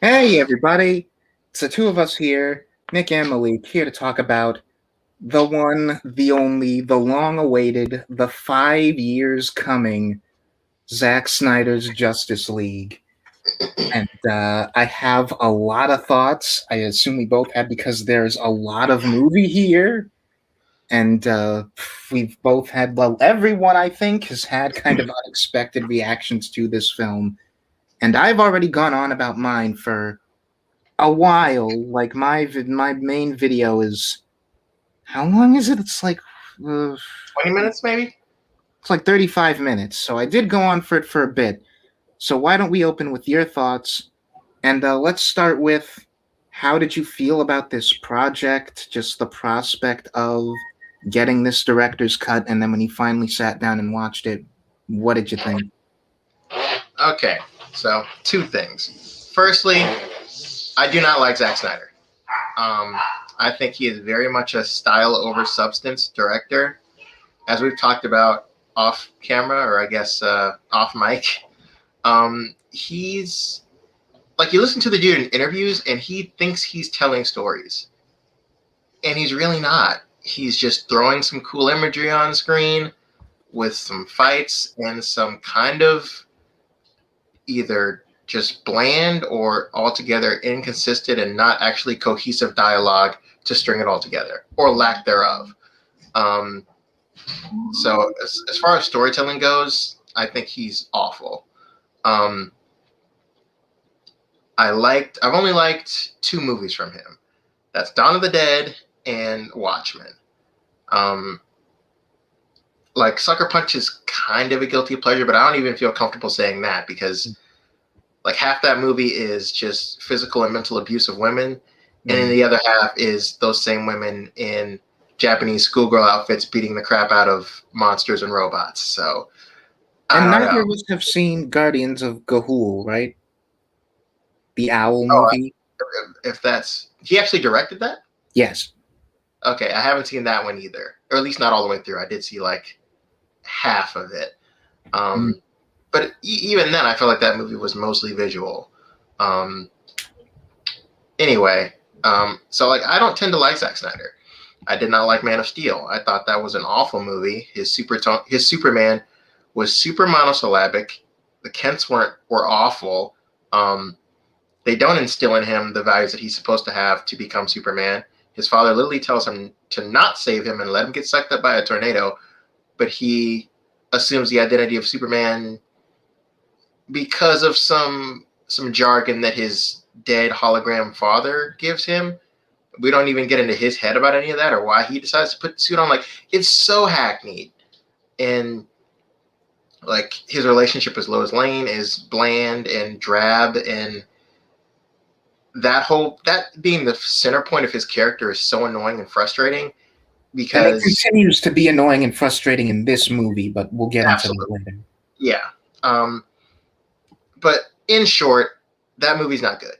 Hey, everybody. It's the two of us here, Nick and Malik, here to talk about the one, the only, the long awaited, the 5 years coming Zack Snyder's Justice League. And I have a lot of thoughts. I assume we both have because there's a lot of movie here. And we've both had, well, everyone I think has had kind of unexpected reactions to this film. And I've already gone on about mine for a while. Like my main video is how long is it? Uh, 20 minutes, maybe? it's like 35 minutes. So I did go on for it for a bit. So why don't we open with your thoughts and let's start with how did you feel about this project? Just the prospect of getting this director's cut, and then when you finally sat down and watched it, what did you think? Okay, so two things. Firstly, I do not like Zack Snyder. Um, I think he is very much a style over substance director. As we've talked about off camera, or I guess off mic, he's like, you listen to the dude in interviews and he thinks he's telling stories. And he's really not. He's just throwing some cool imagery on screen with some fights and some kind of either just bland or altogether inconsistent and not actually cohesive dialogue to string it all together or lack thereof. Um, so as far as storytelling goes, I think he's awful. Um, I've only liked two movies from him. That's Dawn of the Dead and Watchmen. Um, like Sucker Punch is kind of a guilty pleasure, but I don't even feel comfortable saying that because like half that movie is just physical and mental abuse of women, and then the other half is those same women in Japanese schoolgirl outfits beating the crap out of monsters and robots. So I And don't neither know. of us have seen Guardians of Gahul, right? The owl Oh, movie. if that's he actually directed that? Yes. Okay, I haven't seen that one either, or at least not all the way through. I did see like half of it. Mm. Um, but even then, I felt like that movie was mostly visual. Um, anyway, so like I don't tend to like Zack Snyder. I did not like Man of Steel. I thought that was an awful movie. His Superman was super monosyllabic. The Kents were awful. Um, they don't instill in him the values that he's supposed to have to become Superman. His father literally tells him to not save him and let him get sucked up by a tornado, but he assumes the identity of Superman because of some jargon that his dead hologram father gives him. We don't even get into his head about any of that or why he decides to put the suit on. Like, it's so hackneyed. And like his relationship with Lois Lane is bland and drab, and that being the center point of his character is so annoying and frustrating And it because continues to be annoying and frustrating in this movie, but we'll get into that absolutely, later. yeah. Um, but in short, that movie's not good.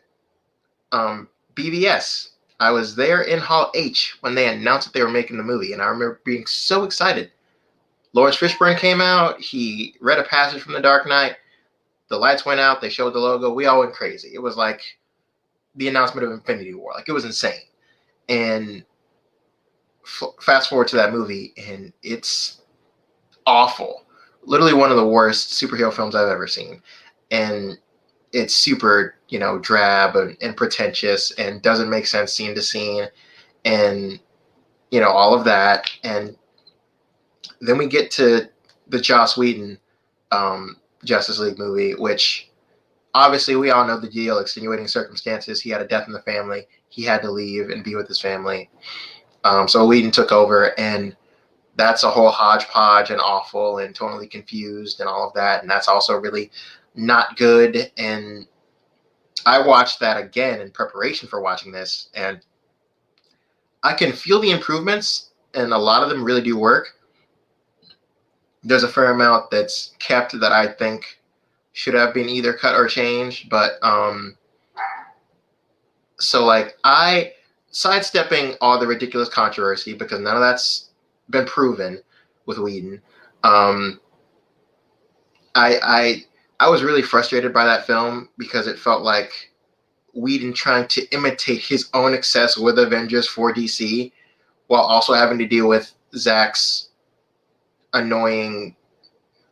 BVS. I was there in Hall H when they announced that they were making the movie, and I remember being so excited. Lawrence Fishburne came out. He read a passage from The Dark Knight. The lights went out. They showed the logo. We all went crazy. It was like the announcement of Infinity War. Like, it was insane. And fast forward to that movie, and it's awful. Literally one of the worst superhero films I've ever seen. And it's super, drab and pretentious and doesn't make sense scene to scene. And, all of that. And then we get to the Joss Whedon Justice League movie, which obviously we all know the deal, extenuating circumstances. He had a death in the family. He had to leave and be with his family. So Whedon took over, and that's a whole hodgepodge and awful and totally confused and all of that. And that's also really not good. And I watched that again in preparation for watching this, and I can feel the improvements, and a lot of them really do work. There's a fair amount that's kept that I think should have been either cut or changed, but so like I sidestepping all the ridiculous controversy because none of that's been proven with Whedon. Um, I I was really frustrated by that film because it felt like Whedon trying to imitate his own success with Avengers for DC while also having to deal with Zack's annoying,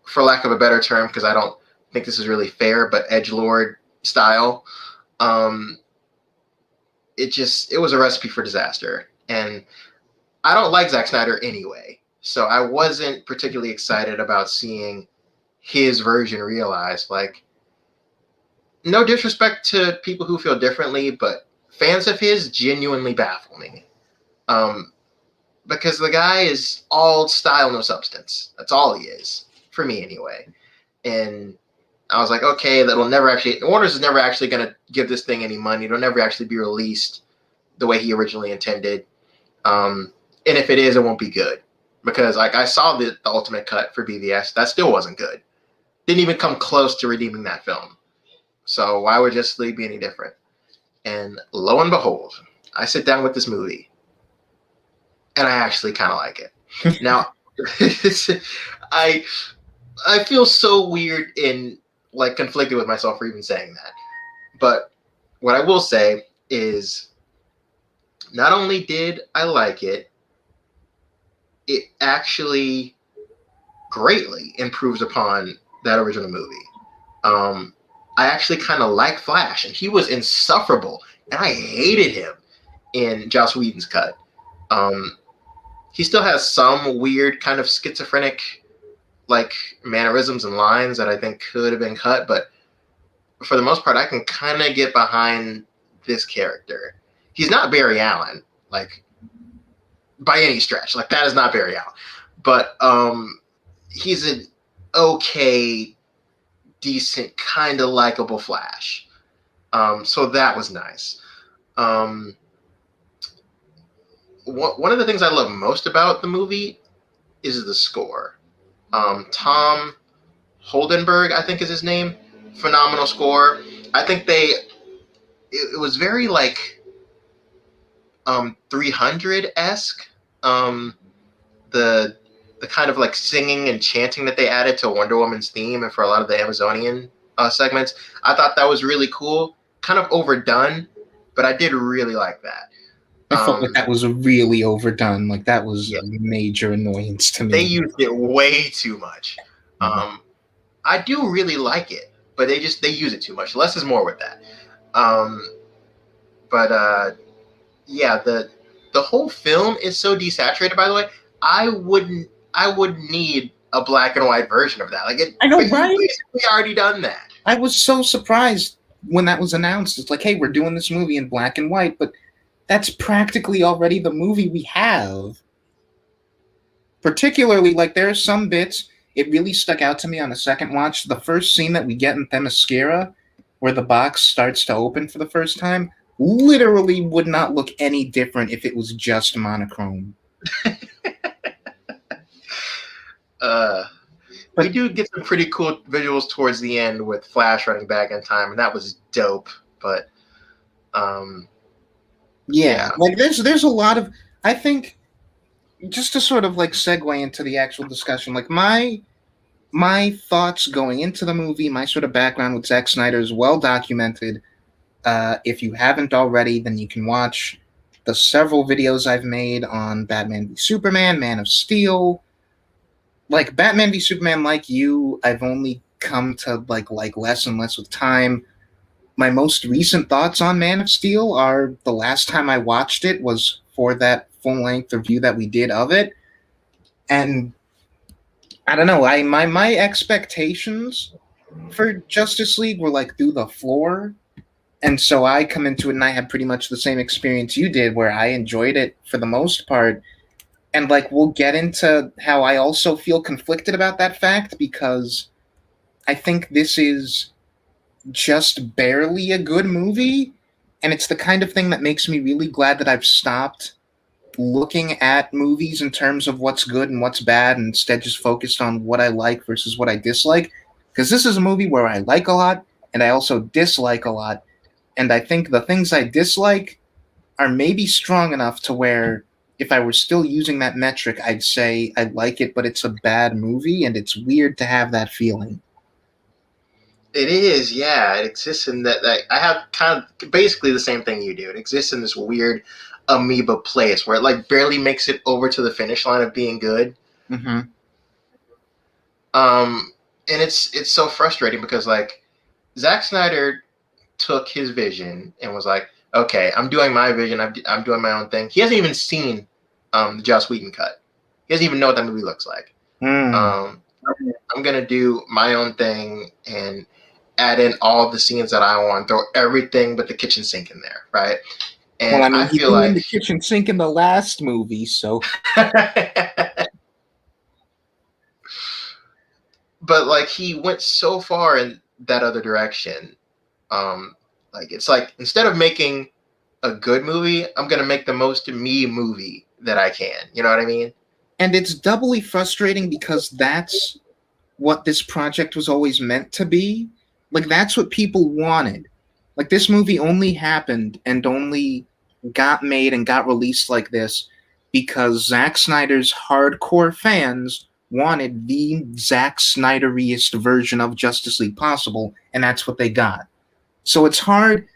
for lack of a better term, because I don't think this is really fair, but edgelord style. Um, it was a recipe for disaster. And I don't like Zack Snyder anyway, so I wasn't particularly excited about seeing his version realized. Like, no disrespect to people who feel differently, but fans of his genuinely baffle me. Um, because the guy is all style, no substance. That's all he is, for me anyway. And I was like, okay, that'll never actually, Warner's is never actually going to give this thing any money. It'll never actually be released the way he originally intended. And if it is, it won't be good. Because like I saw the ultimate cut for BVS, that still wasn't good. Didn't even come close to redeeming that film. So why would Justice League be any different? And lo and behold, I sit down with this movie, and I actually kind of like it. Now, I feel so weird and like conflicted with myself for even saying that. But what I will say is, not only did I like it, it actually greatly improves upon that original movie. I actually kind of like Flash, and he was insufferable, and I hated him in Joss Whedon's cut. He still has some weird kind of schizophrenic like mannerisms and lines that I think could have been cut, but for the most part, I can kind of get behind this character. He's not Barry Allen, like by any stretch. Like that is not Barry Allen, but he's an okay, decent, kind of likable Flash. So that was nice. One of the things I love most about the movie is the score. Tom Holdenberg, I think is his name. Phenomenal score. I think it was very like 300-esque. The kind of like singing and chanting that they added to Wonder Woman's theme and for a lot of the Amazonian segments. I thought that was really cool. Kind of overdone, but I did really like that. I felt like that was really overdone. Like that was Yeah. a major annoyance to me. They used it way too much. I do really like it, but they use it too much. Less is more with that. Yeah, the whole film is so desaturated. By the way, I would need a black and white version of that. Like it, I know, right? Basically already done that. I was so surprised when that was announced. It's like, hey, we're doing this movie in black and white, but that's practically already the movie we have. Particularly, like, there are some bits, it really stuck out to me on the second watch. The first scene that we get in Themyscira, where the box starts to open for the first time, literally would not look any different if it was just monochrome. We do get some pretty cool visuals towards the end with Flash running back in time, and that was dope. But yeah, like there's a lot of, I think, just to sort of like segue into the actual discussion, like my thoughts going into the movie, my sort of background with Zack Snyder is well documented. If you haven't already, then you can watch the several videos I've made on Batman v Superman, Man of Steel. Like Batman v Superman, like you, I've only come to like less and less with time. My most recent thoughts on Man of Steel are the last time I watched it was for that full-length review that we did of it. And I don't know, my expectations for Justice League were like through the floor. And so I come into it and I had pretty much the same experience you did, where I enjoyed it for the most part. And like we'll get into how I also feel conflicted about that fact, because I think this is just barely a good movie, and it's the kind of thing that makes me really glad that I've stopped looking at movies in terms of what's good and what's bad, and instead just focused on what I like versus what I dislike. Because this is a movie where I like a lot and I also dislike a lot, and I think the things I dislike are maybe strong enough to where if I were still using that metric, I'd say I like it, but it's a bad movie, and it's weird to have that feeling. It is, yeah. It exists in that I have kind of basically the same thing you do. It exists in this weird amoeba place where it like barely makes it over to the finish line of being good. Mm-hmm. And it's so frustrating because like Zack Snyder took his vision and was like, okay, I'm doing my vision. I'm doing my own thing. He hasn't even seen the Joss Whedon cut. He doesn't even know what that movie looks like. Mm. I'm gonna do my own thing and add in all the scenes that I want, throw everything but the kitchen sink in there, right? Well, And I mean, I he feel threw in like the kitchen sink in the last movie, so but like he went so far in that other direction. Like it's like instead of making a good movie, I'm gonna make the most me movie that I can. You know what I mean? and it's doubly frustrating because that's what this project was always meant to be. Like that's what people wanted. Like this movie only happened and only got made and got released like this because Zack Snyder's hardcore fans wanted the Zack Snyderiest version of Justice League possible, and that's what they got. So it's hard.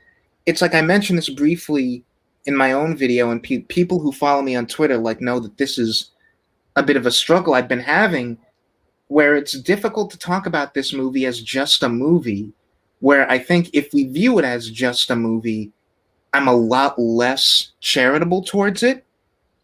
It's like I mentioned this briefly in my own video, and people who follow me on Twitter like know that this is a bit of a struggle I've been having where it's difficult to talk about this movie as just a movie, where I think if we view it as just a movie, I'm a lot less charitable towards it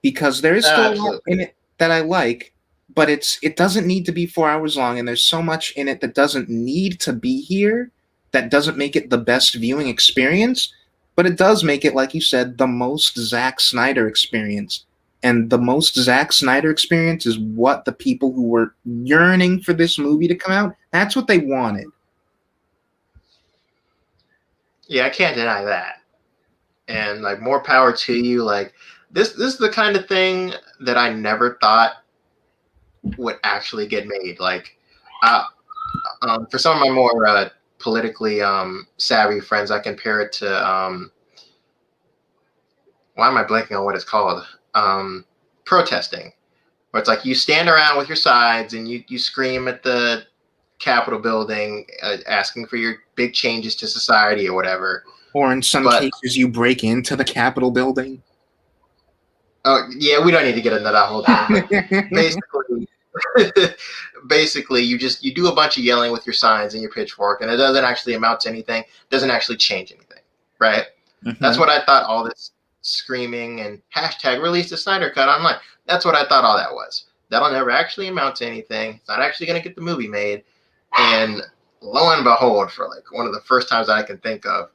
because there is still a lot Absolutely. in it that I like, but it doesn't need to be 4 hours long, and there's so much in it that doesn't need to be here, that doesn't make it the best viewing experience, but it does make it, like you said, the most Zack Snyder experience. And the most Zack Snyder experience is what the people who were yearning for this movie to come out, that's what they wanted. Yeah, I can't deny that. And like more power to you. Like this is the kind of thing that I never thought would actually get made. Like uh, for some of my more politically savvy friends, I compare it to why am I blanking on what it's called? Protesting, where it's like you stand around with your sides and you scream at the Capitol building, asking for your big changes to society or whatever. Or in some But cases, you break into the Capitol building. oh yeah, we don't need to get into that whole thing. But basically, basically, you do a bunch of yelling with your signs and your pitchfork, and it doesn't actually amount to anything. Doesn't actually change anything, right? That's Mhm. what I thought. All this screaming and hashtag release the Snyder cut online. That's what I thought all that was. That'll never actually amount to anything. It's not actually going to get the movie made. And lo and behold, for like one of the first times I can think of,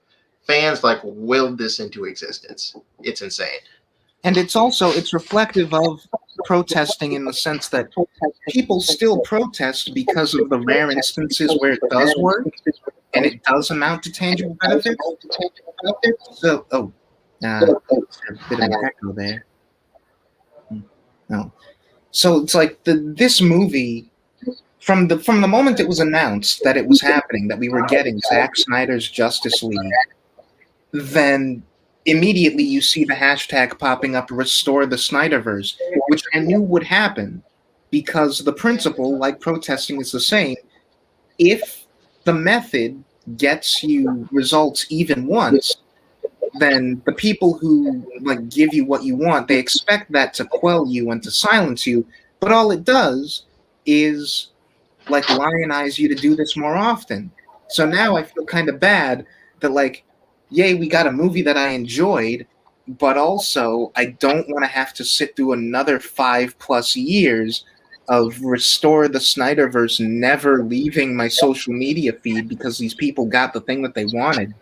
fans like willed this into existence. It's insane. And it's reflective of protesting in the sense that people still protest because of the rare instances where it does work and it does amount to tangible benefits. So, a bit of an echo there. No. So it's like this movie from the moment it was announced that it was happening, that we were getting Zack Snyder's Justice League, then immediately you see the hashtag popping up, restore the Snyderverse, which I knew would happen because the principle, like protesting, is the same. If the method gets you results even once, then the people who like give you what you want, they expect that to quell you and to silence you, but all it does is like lionize you to do this more often. So now I feel kind of bad that like, yay, we got a movie that I enjoyed, but also I don't want to have to sit through another 5+ years of restore the Snyderverse never leaving my social media feed because these people got the thing that they wanted.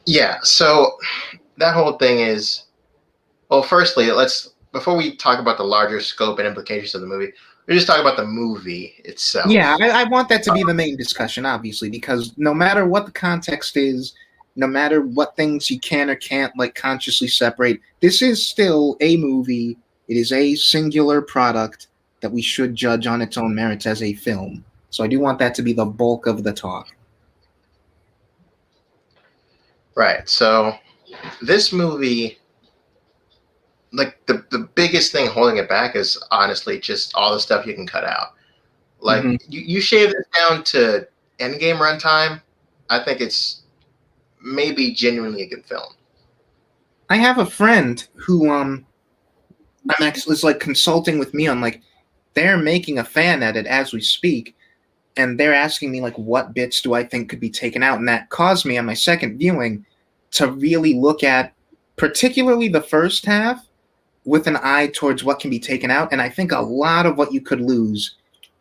Yeah. So that whole thing is well. Firstly, let's before we talk about the larger scope and implications of the movie, we just talk about the movie Yeah, itself. I want that to be the main discussion, obviously, because no matter what the context is, no matter what things you can or can't like consciously separate, this is still a movie. It is a singular product that we should judge on its own merits as a film. So I do want that to be the bulk of the talk. Right. So this movie, like the biggest thing holding it back is honestly just all the stuff you can cut out. Like Mm-hmm. you shave this down to endgame runtime, I think it's maybe genuinely a good film. I have a friend who I'm actually is like consulting with me on like they're making a fan edit as we speak, and they're asking me like what bits do I think could be taken out, and that caused me on my second viewing to really look at particularly the first half with an eye towards what can be taken out, and I think a lot of what you could lose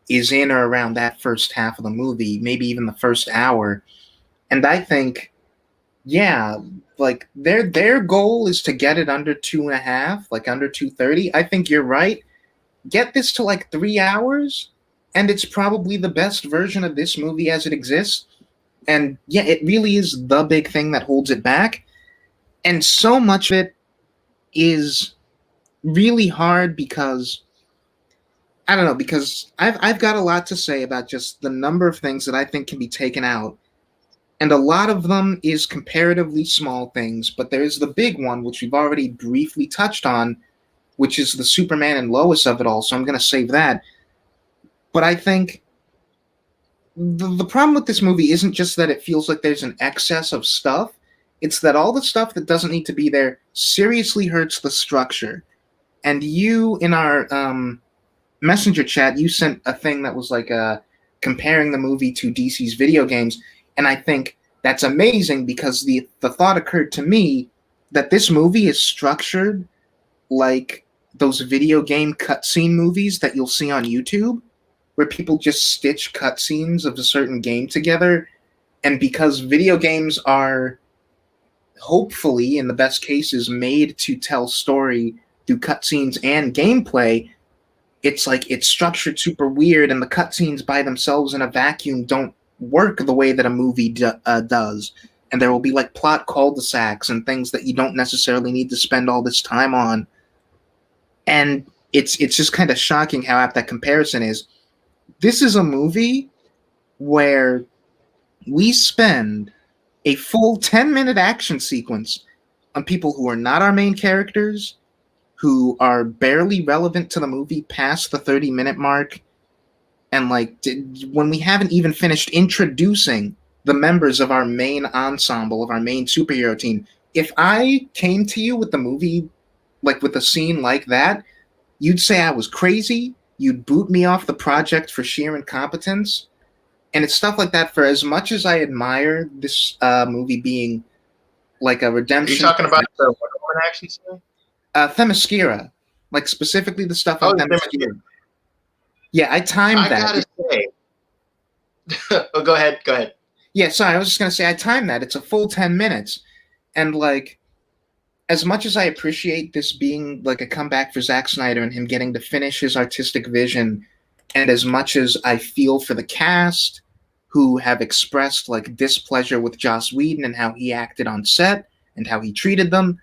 is in or around that first half of the movie, maybe even the first hour. And I think, yeah, like their goal is to get it under 2.5, like under 2:30. I think you're right. Get this to like 3 hours, and it's probably the best version of this movie as it exists. And yeah, it really is the big thing that holds it back. And so much of it is really hard because I don't know, because I've got a lot to say about just the number of things that I think can be taken out. And a lot of them is comparatively small things, but there is the big one, which we've already briefly touched on, which is the Superman and Lois of it all. So I'm going to save that. But I think the problem with this movie isn't just that it feels like there's an excess of stuff, it's that all the stuff that doesn't need to be there seriously hurts the structure. And you, in our messenger chat, you sent a thing that was like comparing the movie to DC's video games, and I think that's amazing because the thought occurred to me that this movie is structured like those video game cutscene movies that you'll see on YouTube, where people just stitch cutscenes of a certain game together, and because video games are hopefully, in the best cases, made to tell story through cutscenes and gameplay, it's like it's structured super weird, and the cutscenes by themselves in a vacuum don't work the way that a movie does. And there will be like plot cul-de-sacs and things that you don't necessarily need to spend all this time on. And it's just kind of shocking how apt that comparison is. This is a movie where we spend a full 10-minute action sequence on people who are not our main characters, who are barely relevant to the movie past the 30-minute mark, and like when we haven't even finished introducing the members of our main ensemble, of our main superhero team. If I came to you with the movie, like with a scene like that, you'd say I was crazy, you'd boot me off the project for sheer incompetence. And it's stuff like that. For as much as I admire this movie being like a Are you redemption, talking about the Wonder Woman action scene? Themyscira, like specifically the stuff Oh, on Themyscira. Yeah, I timed I that. gotta say. Oh, go ahead. Go ahead. Yeah, sorry, I was just gonna say I timed that. It's a full 10 minutes, and like as much as I appreciate this being like a comeback for Zack Snyder and him getting to finish his artistic vision, and as much as I feel for the cast who have expressed like displeasure with Joss Whedon and how he acted on set and how he treated them,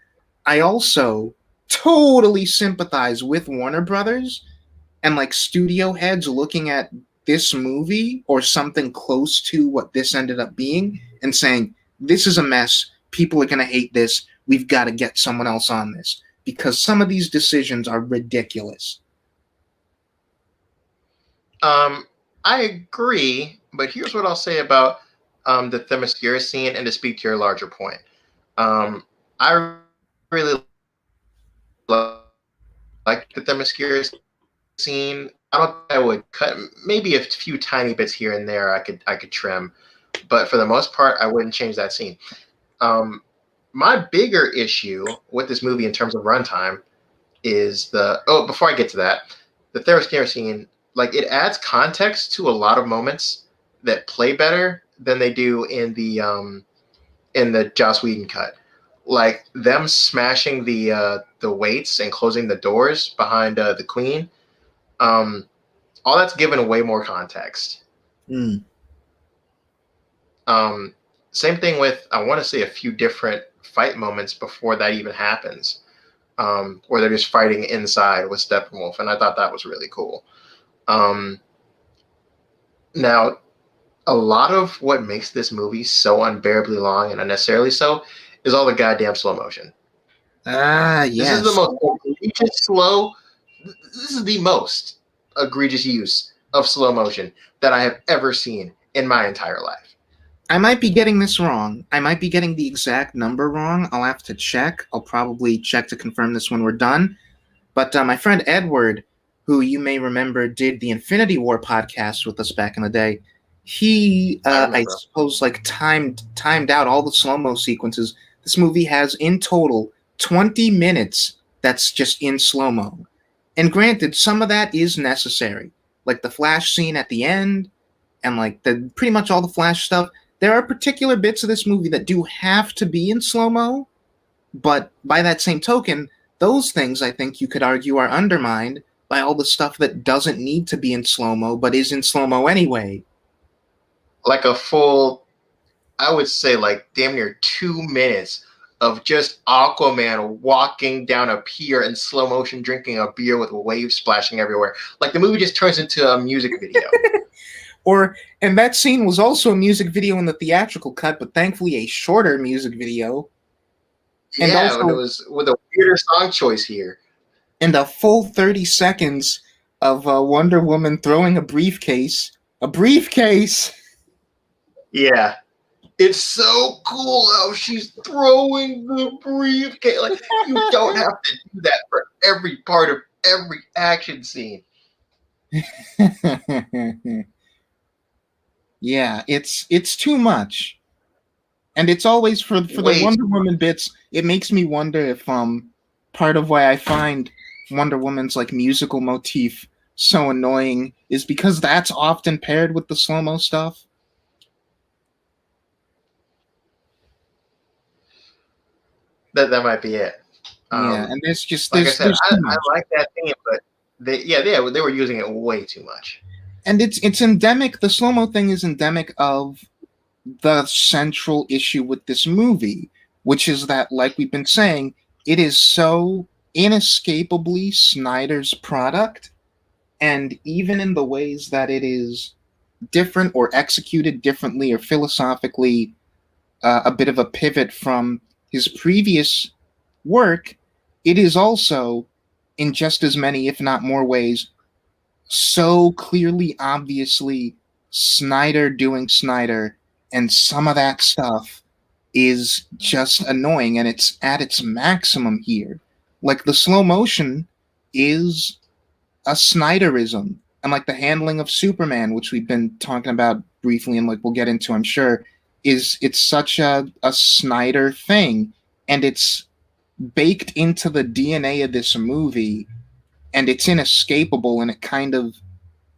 I also totally sympathize with Warner Brothers and like studio heads looking at this movie or something close to what this ended up being and saying, this is a mess. People are going to hate this. We've got to get someone else on this because some of these decisions are ridiculous. I agree, but here's what I'll say about the Themyscira scene, and to speak to your larger point. I really like the Themyscira scene. I don't think I would cut maybe a few tiny bits here and there. I could trim, but for the most part, I wouldn't change that scene. My bigger issue with this movie in terms of runtime is before I get to that, the Themyscira scene, like it adds context to a lot of moments that play better than they do in the Joss Whedon cut. Like them smashing the weights and closing the doors behind the Queen. All that's given way more context. Mm. Same thing with, I want to say, a few different fight moments before that even happens, where they're just fighting inside with Steppenwolf, and I thought that was really cool. Now, a lot of what makes this movie so unbearably long and unnecessarily so is all the goddamn slow motion. Ah, yes. This is the most egregious slow. This is the most egregious use of slow motion that I have ever seen in my entire life. I might be getting this wrong. I might be getting the exact number wrong. I'll have to check. I'll probably check to confirm this when we're done. But my friend Edward, who you may remember did the Infinity War podcast with us back in the day, he, I I remember. suppose, like timed out all the slow mo sequences. This movie has in total 20 minutes that's just in slow mo. And granted, some of that is necessary, like the Flash scene at the end, and like the pretty much all the Flash stuff. There are particular bits of this movie that do have to be in slow mo, but by that same token, those things I think you could argue are undermined by all the stuff that doesn't need to be in slow mo but is in slow mo anyway. Like a full, I would say, like damn near 2 minutes of just Aquaman walking down a pier in slow motion, drinking a beer with waves splashing everywhere. Like the movie just turns into a music video. And that scene was also a music video in the theatrical cut, but thankfully a shorter music video, and Yeah, and it also was with a weirder song choice here. and a full 30 seconds of Wonder Woman throwing a briefcase. A briefcase! Yeah. It's so cool how she's throwing the briefcase. Like, you don't have to do that for every part of every action scene. Yeah, it's too much. And it's always for the Way Wonder too Woman bits, it makes me wonder if part of why I find Wonder Woman's like musical motif so annoying is because that's often paired with the slow-mo stuff. that might be it. Yeah, and there's just Like I said, there's I, too I much. like that theme, but they were using it way too much. And it's endemic, the slow-mo thing is endemic of the central issue with this movie, which is that, like we've been saying, it is so inescapably Snyder's product, and even in the ways that it is different or executed differently or philosophically a bit of a pivot from his previous work, it is also, in just as many, if not more ways, so clearly, obviously, Snyder doing Snyder, and some of that stuff is just annoying, and it's at its maximum here. Like the slow motion is a Snyderism, and like the handling of Superman, which we've been talking about briefly, and like we'll get into, I'm sure, it's such a Snyder thing, and it's baked into the DNA of this movie, and it's inescapable, and it kind of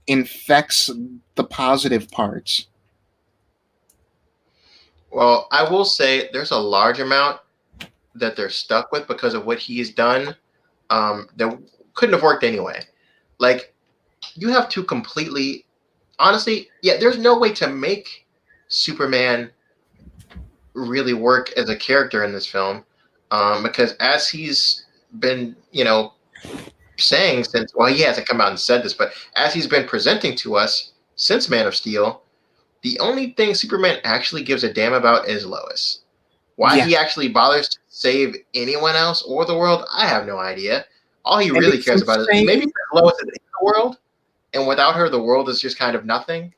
infects the positive parts. Well, I will say there's a large amount that they're stuck with because of what he's done. That couldn't have worked anyway. Like, you have to completely, honestly, yeah. There's no way to make Superman really work as a character in this film, because as he's been, saying since, well, he hasn't come out and said this, but as he's been presenting to us since Man of Steel, the only thing Superman actually gives a damn about is Lois. Why Yeah, he actually bothers to save anyone else or the world, I have no idea. All he and really it's cares about is maybe insane. Lois is in the world, and without her, the world is just kind of nothing.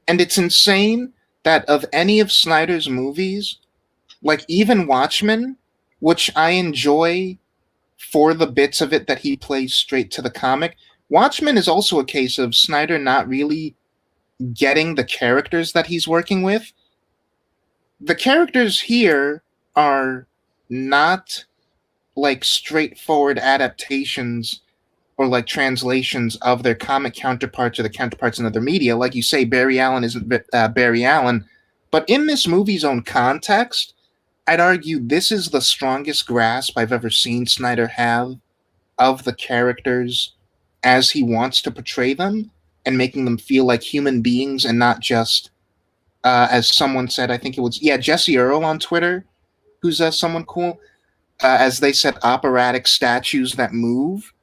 And it's insane that of any of Snyder's movies, like even Watchmen, which I enjoy for the bits of it that he plays straight to the comic, Watchmen is also a case of Snyder not really getting the characters that he's working with. The characters here are not like straightforward adaptations or like translations of their comic counterparts or the counterparts in other media. Like you say, Barry Allen isn't Barry Allen. But in this movie's own context, I'd argue this is the strongest grasp I've ever seen Snyder have of the characters as he wants to portray them and making them feel like human beings and not just, as someone said, I think it was, yeah, Jesse Earl on Twitter, who's someone cool, as they said, operatic statues that move.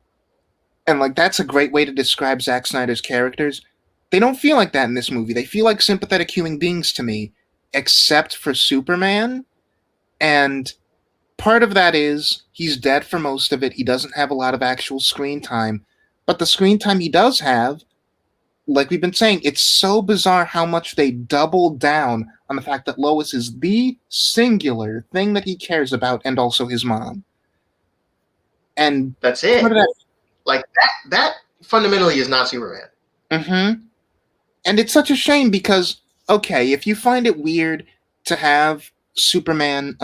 And like that's a great way to describe Zack Snyder's characters. They don't feel like that in this movie. They feel like sympathetic human beings to me, except for Superman. And part of that is he's dead for most of it. He doesn't have a lot of actual screen time. But the screen time he does have, like we've been saying, it's so bizarre how much they double down on the fact that Lois is the singular thing that he cares about, and also his mom. And That's part it. of that, Like that fundamentally is not Superman. mm-hmm. And it's such a shame because, okay, if you find it weird to have Superman,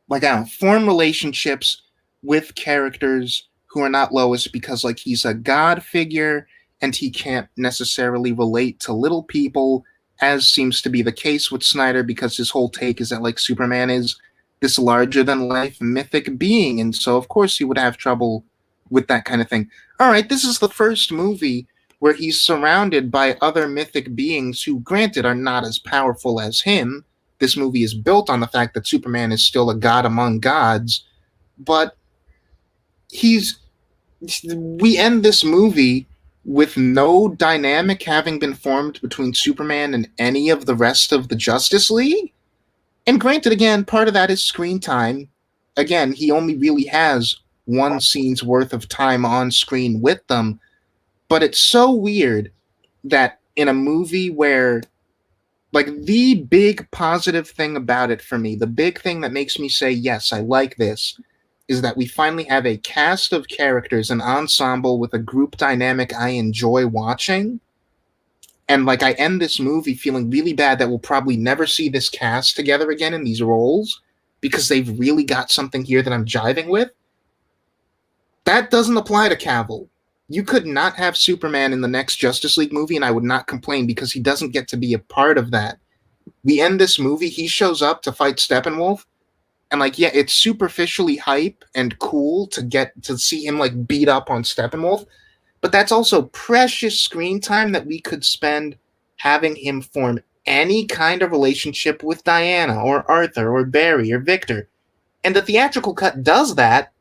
like, I don't know, form relationships with characters who are not Lois because, like, he's a god figure and he can't necessarily relate to little people, as seems to be the case with Snyder, because his whole take is that, like, Superman is this larger than life mythic being, and so of course he would have trouble with that kind of thing. All right, this is the first movie where he's surrounded by other mythic beings who, granted, are not as powerful as him. This movie is built on the fact that Superman is still a god among gods, but he's we end this movie with no dynamic having been formed between Superman and any of the rest of the Justice League. And granted, again, part of that is screen time. Again, he only really has one scene's worth of time on screen with them, but it's so weird that in a movie where, like, the big positive thing about it for me, the big thing that makes me say, yes, I like this, is that we finally have a cast of characters, an ensemble with a group dynamic I enjoy watching. And, like, I end this movie feeling really bad that we'll probably never see this cast together again in these roles because they've really got something here that I'm jiving with. That doesn't apply to Cavill. You could not have Superman in the next Justice League movie, and I would not complain because he doesn't get to be a part of that. We end this movie, he shows up to fight Steppenwolf, and, like, yeah, it's superficially hype and cool to get to see him, like, beat up on Steppenwolf, but that's also precious screen time that we could spend having him form any kind of relationship with Diana or Arthur or Barry or Victor. And the theatrical cut does that,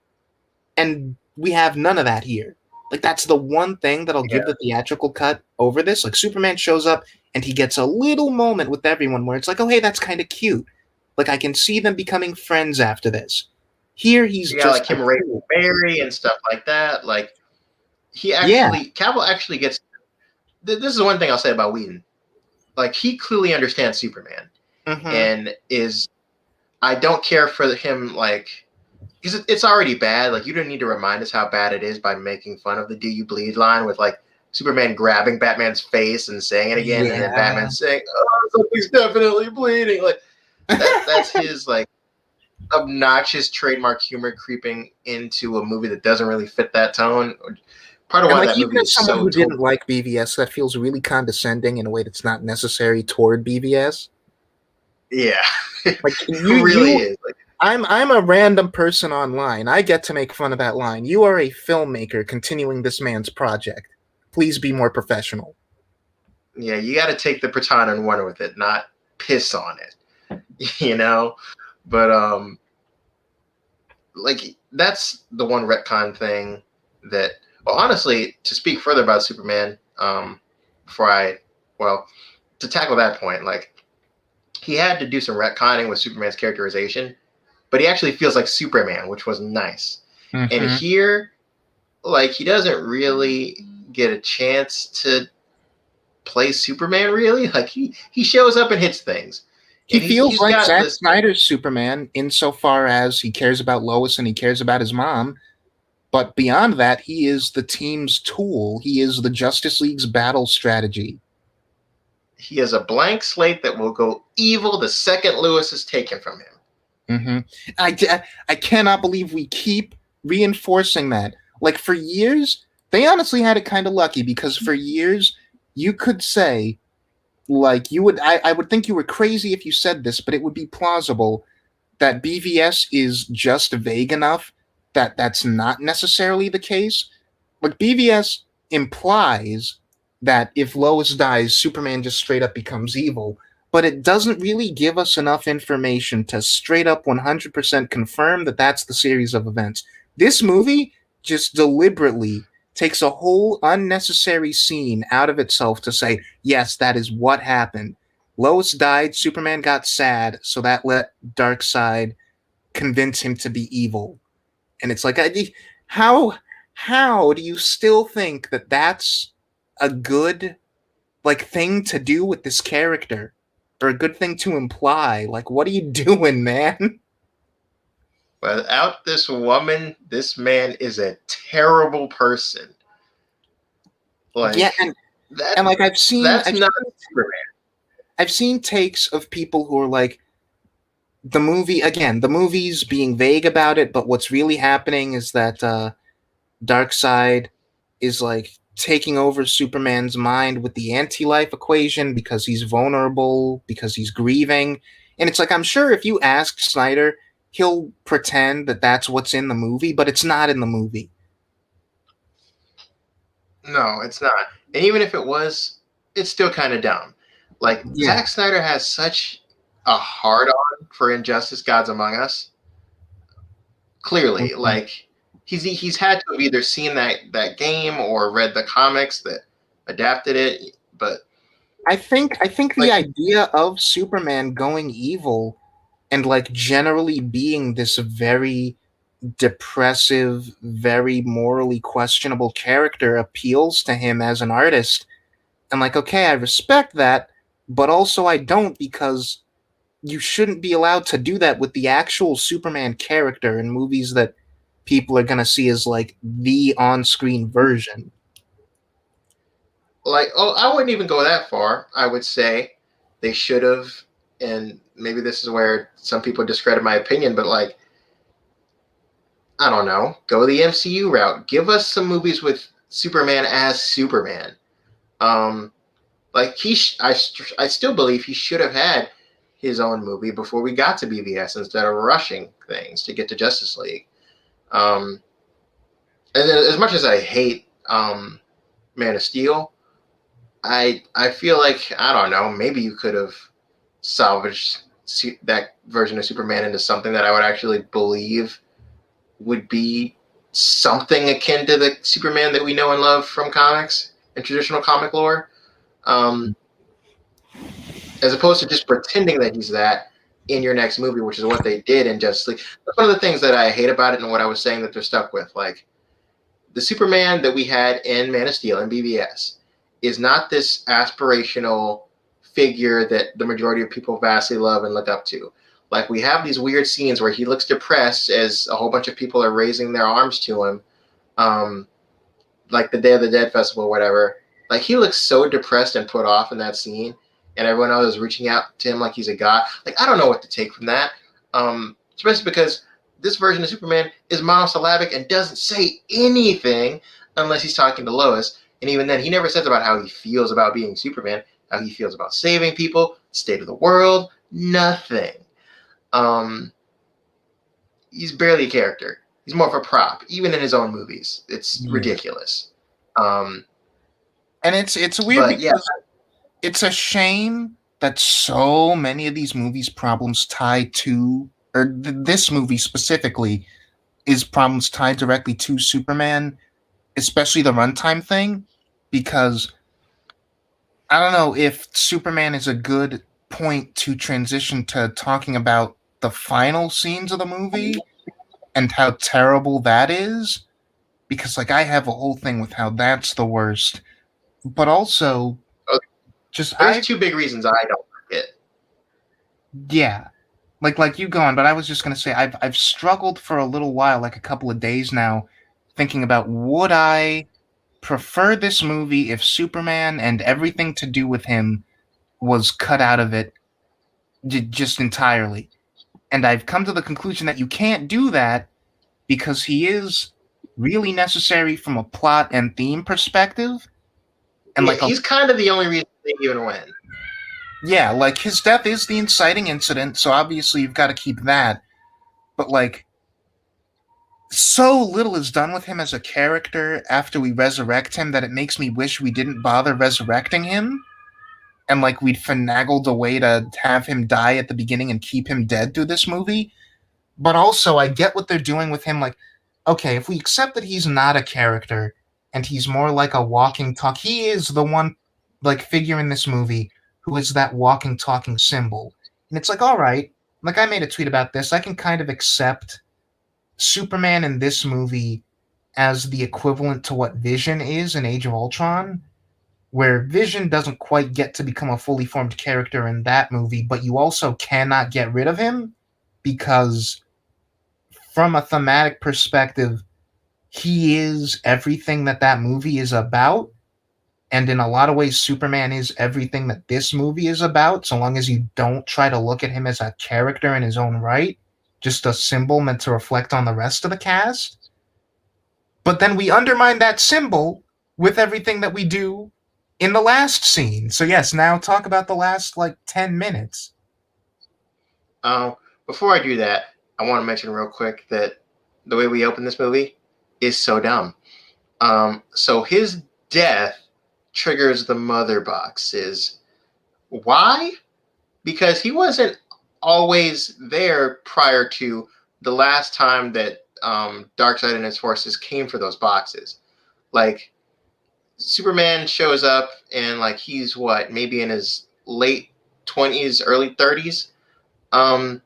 and we have none of that here. Like, that's the one thing that I'll give the theatrical cut over this. Like, Superman shows up and he gets a little moment with everyone where it's like, oh, hey, that's kind of cute. Like, I can see them becoming friends after this. Here, he's Yeah, just like him raising Barry and stuff like that. Like Cavill actually gets. This is the one thing I'll say about Whedon. Like, he clearly understands Superman and is. I don't care for him, like, because it's already bad. Like, you don't need to remind us how bad it is by making fun of the "Do you bleed" line with, like, Superman grabbing Batman's face and saying it again, and then Batman saying, "Oh, something's definitely bleeding." Like, that's his, like, obnoxious trademark humor creeping into a movie that doesn't really fit that tone. Part of And, why like, that even movie as is someone so who didn't like BVS, that feels really condescending in a way that's not necessary toward BVS. Yeah, Like, it really is. Like, I'm a random person online. I get to make fun of that line. You are a filmmaker continuing this man's project. Please be more professional. yeah, you got to take the baton and run with it, not piss on it. You know, but like, that's the one retcon thing that. Well, honestly, to speak further about Superman, before to tackle that point, like, he had to do some retconning with Superman's characterization, but he actually feels like Superman, which was nice. And here, like, he doesn't really get a chance to play Superman, really. Like, he shows up and hits things. He And feels he's like got Zack this. Snyder's Superman insofar as he cares about Lois and he cares about his mom. But beyond that, he is the team's tool. He is the Justice League's battle strategy. He has a blank slate that will go evil the second Lewis is taken from him. I cannot believe we keep reinforcing that. Like, for years, they honestly had it kind of lucky because for years, you could say, like, I would think you were crazy if you said this, but it would be plausible that BVS is just vague enough that that's not necessarily the case. Like, BVS implies that if Lois dies, Superman just straight up becomes evil, but it doesn't really give us enough information to straight up 100% confirm that that's the series of events. This movie just deliberately takes a whole unnecessary scene out of itself to say, yes, that is what happened. Lois died, Superman got sad, so that let Darkseid convince him to be evil. And it's like, how do you still think that that's a good like thing to do with this character or a good thing to imply. Like, what are you doing, man? Without this woman, this man is a terrible person. Yeah, Like that and like that's not Superman. I've seen takes of people who are like, the movie again, the movie's being vague about it, but what's really happening is that Darkseid is like taking over Superman's mind with the anti-life equation because he's vulnerable, because he's grieving. And it's like, I'm sure if you ask Snyder, he'll pretend that that's what's in the movie, but it's not in the movie. No, it's not. And even if it was, it's still kind of dumb. Like Yeah. Zack Snyder has such a hard on for Injustice Gods Among Us. Clearly, Mhm. like he's had to have either seen that game or read the comics that adapted it. But I think the like idea of Superman going evil and like generally being this very depressive, very morally questionable character appeals to him as an artist. I'm like, okay, I respect that, but also I don't because you shouldn't be allowed to do that with the actual Superman character in movies that people are going to see as like the on screen version. oh, I wouldn't even go that far. I would say they should have, and maybe this is where some people discredit my opinion, but like I don't know, go the MCU route. Give us some movies with Superman as Superman. Um, like I still believe he should have had his own movie before we got to BVS instead of rushing things to get to Justice League. Um, and as much as I hate Man of Steel, I feel like I don't know. Maybe you could have salvaged that version of Superman into something that I would actually believe would be something akin to the Superman that we know and love from comics and traditional comic lore, as opposed to just pretending that he's that in your next movie, which is what they did in Justice League. That's one of the things that I hate about it, and what I was saying that they're stuck with. Like the Superman that we had in Man of Steel and BVS is not this aspirational figure that the majority of people vastly love and look up to. Like we have these weird scenes where he looks depressed as a whole bunch of people are raising their arms to him, um, like the Day of the Dead festival, or whatever. Like he looks so depressed and put off in that scene, and everyone else is reaching out to him like he's a god. Like I don't know what to take from that, especially because this version of Superman is monosyllabic and doesn't say anything unless he's talking to Lois, and even then, he never says about how he feels about being Superman, how he feels about saving people, state of the world, nothing. Um, he's barely a character. He's more of a prop, even in his own movies. It's Yeah. ridiculous. Um, And it's weird but yeah, because it's a shame that so many of these movies' problems tie to, or this movie specifically, is problems tied directly to Superman, especially the runtime thing, because I don't know if Superman is a good point to transition to talking about the final scenes of the movie and how terrible that is, because like I have a whole thing with how that's the worst, but also just there's I two big reasons I don't like it. yeah, like you go on, but I was just gonna say I've struggled for a little while, like a couple of days now, thinking about would I prefer this movie if Superman and everything to do with him was cut out of it just entirely. And I've come to the conclusion that you can't do that because he is really necessary from a plot and theme perspective. And Yeah, like a he's kind of the only reason they even win. yeah, like his death is the inciting incident, so obviously you've got to keep that. But like so little is done with him as a character after we resurrect him that it makes me wish we didn't bother resurrecting him and like we'd finagled a way to have him die at the beginning and keep him dead through this movie. But also, I get what they're doing with him. Like, okay, if we accept that he's not a character and he's more like a walking talk, he is the one like figure in this movie who is that walking talking symbol. And it's like, all right, like I made a tweet about this. I can kind of accept Superman in this movie as the equivalent to what Vision is in Age of Ultron, where Vision doesn't quite get to become a fully formed character in that movie, but you also cannot get rid of him because, from a thematic perspective, he is everything that that movie is about. And in a lot of ways, Superman is everything that this movie is about, so long as you don't try to look at him as a character in his own right, just a symbol meant to reflect on the rest of the cast. But then we undermine that symbol with everything that we do in the last scene. So yes, now talk about the last like 10 minutes. Um, Before I do that, I want to mention real quick that the way we open this movie is so dumb. So his death triggers the mother boxes. Why? Because he wasn't always there prior to the last time that Darkseid and his forces came for those boxes. Like, Superman shows up and like he's what, maybe in his late 20s, early 30s. Um,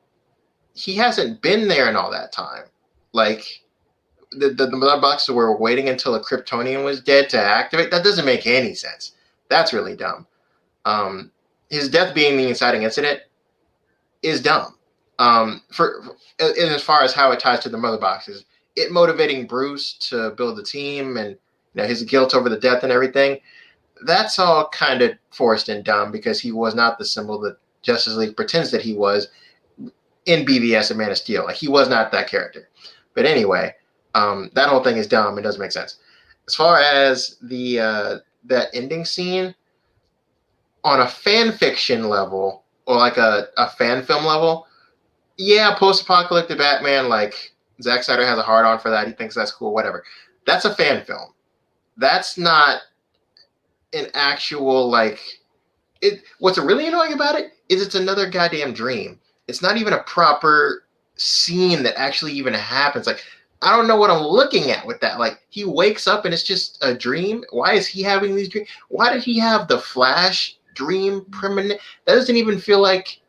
he hasn't been there in all that time. Like, the blood boxes were waiting until a Kryptonian was dead to activate. That doesn't make any sense. That's really dumb. Um, his death being the inciting incident is dumb. For as far as how it ties to the mother boxes, it motivating Bruce to build the team and his guilt over the death and everything. That's all kind of forced and dumb because he was not the symbol that Justice League pretends that he was in BVS and Man of Steel. Like, he was not that character. But anyway, that whole thing is dumb. It doesn't make sense. As far as the that ending scene, on a fan fiction level or like a fan film level, yeah, post-apocalyptic Batman, like Zack Snyder has a hard on for that. He thinks that's cool, whatever. That's a fan film. That's not an actual like it. What's really annoying about it is it's another goddamn dream. It's not even a proper scene that actually even happens. Like, I don't know what I'm looking at with that. Like, he wakes up and it's just a dream. Why is he having these dreams? Why did he have the Flash dream premonition? That doesn't even feel like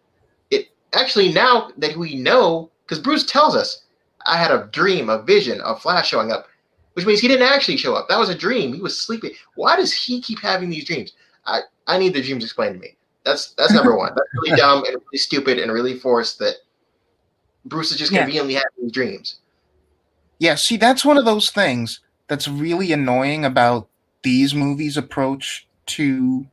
it. Actually, now that we know, because Bruce tells us, I had a dream, a vision of Flash showing up, which means he didn't actually show up. That was a dream. He was sleeping. Why does he keep having these dreams? I need the dreams explained to me. That's number one. That's really dumb and really stupid and really forced that Bruce is just Yeah. conveniently having these dreams. Yeah, see, that's one of those things that's really annoying about these movies' approach to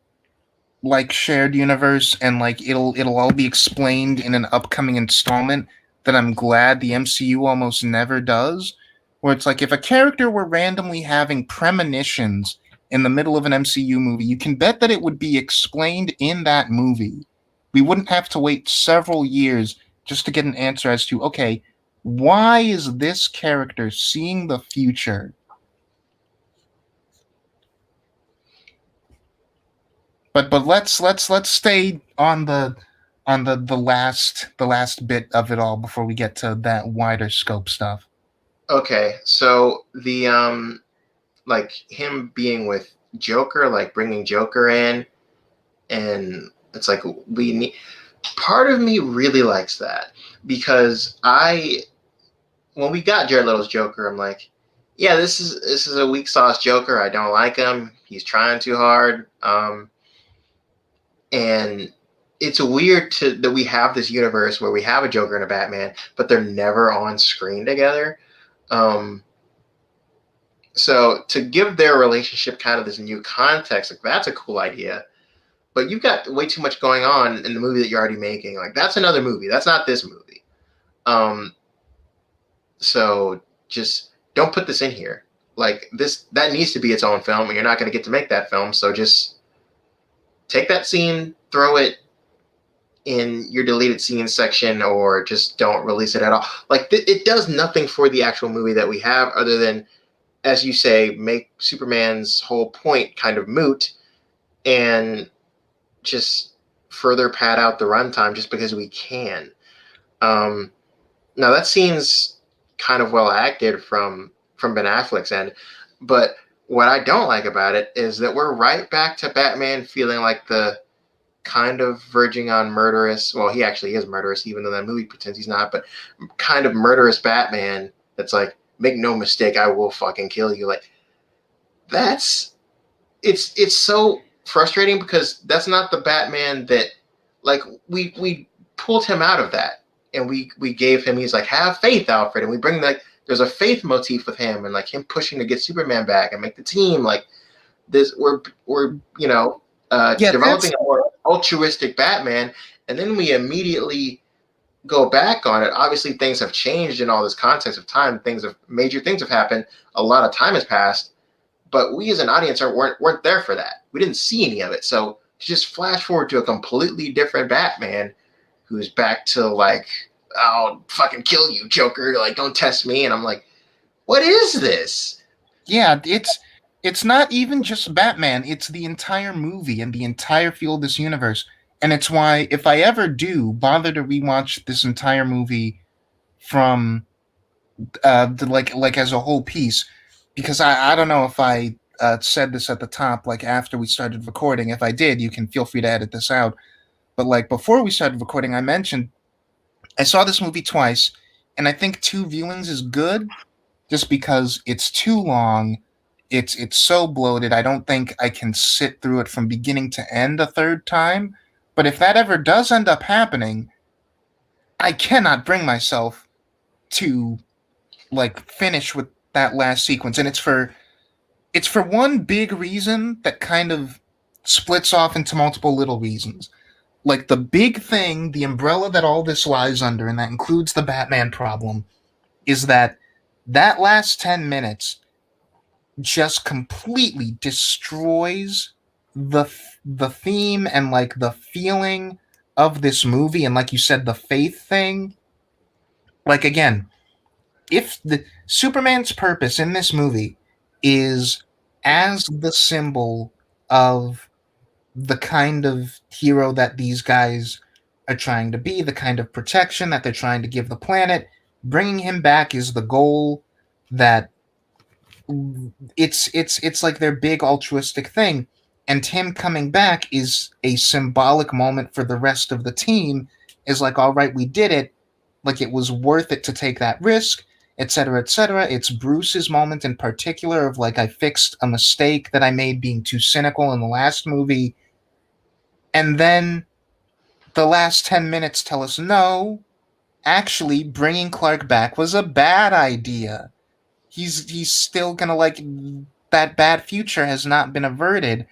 like shared universe, and like it'll all be explained in an upcoming installment that I'm glad the MCU almost never does, where it's like if a character were randomly having premonitions in the middle of an MCU movie, you can bet that it would be explained in that movie. We wouldn't have to wait several years just to get an answer as to, okay, why is this character seeing the future? But let's stay on the last bit of it all before we get to that wider scope stuff. Okay, so the like him being with Joker, like bringing Joker in, and it's like we need. Part of me really likes that because when we got Jared Leto's Joker, I'm like, yeah, this is a weak sauce Joker. I don't like him. He's trying too hard. And it's weird that we have this universe where we have a Joker and a Batman, but they're never on screen together. Um, so to give their relationship kind of this new context, like, that's a cool idea. But you've got way too much going on in the movie that you're already making. Like, that's another movie. That's not this movie. Um, so just don't put this in here. Like, that needs to be its own film, and you're not going to get to make that film. So just take that scene, throw it in your deleted scenes section, or just don't release it at all. Like, it does nothing for the actual movie that we have other than, as you say, make Superman's whole point kind of moot and just further pad out the runtime just because we can. Now that scene's kind of well acted from Ben Affleck's end, but what I don't like about it is that we're right back to Batman feeling like the kind of verging on murderous. Well, he actually is murderous, even though that movie pretends he's not. But kind of murderous Batman. That's like, make no mistake, I will fucking kill you. Like, it's so frustrating because that's not the Batman that, like, we pulled him out of that, and we gave him, he's like, have faith, Alfred, and we bring, like, there's a faith motif with him, and like him pushing to get Superman back and make the team like this. We're Yeah, developing a more altruistic Batman, and then we immediately go back on it. Obviously, things have changed in all this context of time. Major things have happened. A lot of time has passed, but we as an audience weren't there for that. We didn't see any of it. So to just flash forward to a completely different Batman who's back to like, I'll fucking kill you, Joker. Like, don't test me. And I'm like, what is this? yeah, it's not even just Batman, it's the entire movie and the entire feel of this universe. And it's why if I ever do bother to rewatch this entire movie from like as a whole piece, because I don't know if I said this at the top, like after we started recording. If I did, you can feel free to edit this out. But like before we started recording, I mentioned I saw this movie twice, and I think two viewings is good, just because it's too long. It's so bloated. I don't think I can sit through it from beginning to end a third time. But if that ever does end up happening, I cannot bring myself to like finish with that last sequence, and it's for one big reason that kind of splits off into multiple little reasons. Like the big thing, the umbrella that all this lies under, and that includes the Batman problem, is that last 10 minutes just completely destroys the theme and like the feeling of this movie, and like you said, the faith thing. Like again, if the Superman's purpose in this movie is as the symbol of the kind of hero that these guys are trying to be, the kind of protection that they're trying to give the planet, bringing him back is the goal. That it's like their big altruistic thing, and him coming back is a symbolic moment for the rest of the team. Is like, all right, we did it, like it was worth it to take that risk, etc., etc. It's Bruce's moment in particular of like, I fixed a mistake that I made being too cynical in the last movie. And then the last 10 minutes tell us, no, actually bringing Clark back was a bad idea. He's still gonna like, that bad future has not been averted.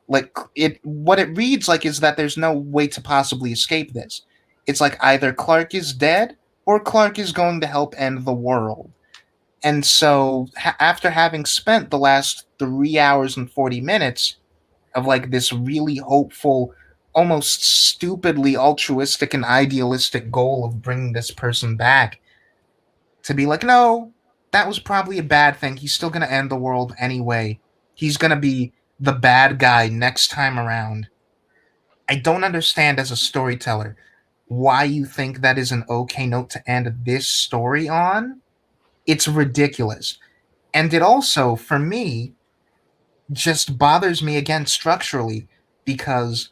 Like it, what it reads like is that there's no way to possibly escape this. It's like either Clark is dead or Clark is going to help end the world. And so after having spent the last 3 hours and 40 minutes of like this really hopeful, almost stupidly altruistic and idealistic goal of bringing this person back, to be like, no, that was probably a bad thing. He's still going to end the world anyway. He's going to be the bad guy next time around. I don't understand as a storyteller why you think that is an okay note to end this story on. It's ridiculous. And it also, for me, just bothers me again structurally, because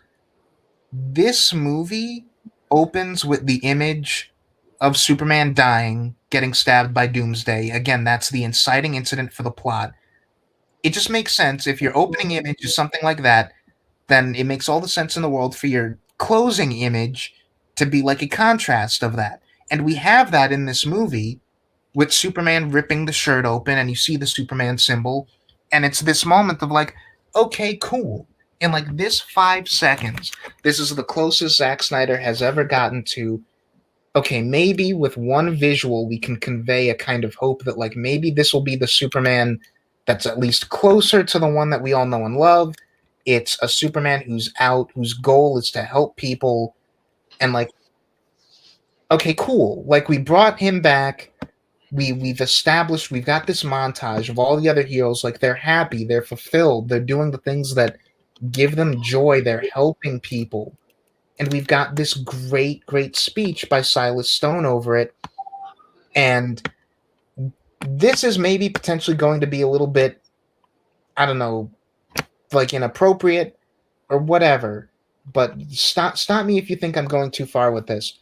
this movie opens with the image of Superman dying, getting stabbed by Doomsday. Again, that's the inciting incident for the plot. It just makes sense. If your opening image is something like that, then it makes all the sense in the world for your closing image to be like a contrast of that. And we have that in this movie with Superman ripping the shirt open, and you see the Superman symbol, and it's this moment of like, okay, cool. In like this 5 seconds, this is the closest Zack Snyder has ever gotten to, okay, maybe with one visual we can convey a kind of hope that like maybe this will be the Superman that's at least closer to the one that we all know and love. It's a Superman who's out, whose goal is to help people, and like, okay, cool. Like we brought him back. We've established, we've got this montage of all the other heroes, like they're happy, they're fulfilled, they're doing the things that give them joy, they're helping people. And we've got this great speech by Silas Stone over it. And this is maybe potentially going to be a little bit, I don't know, like inappropriate or whatever. But stop me if you think I'm going too far with this.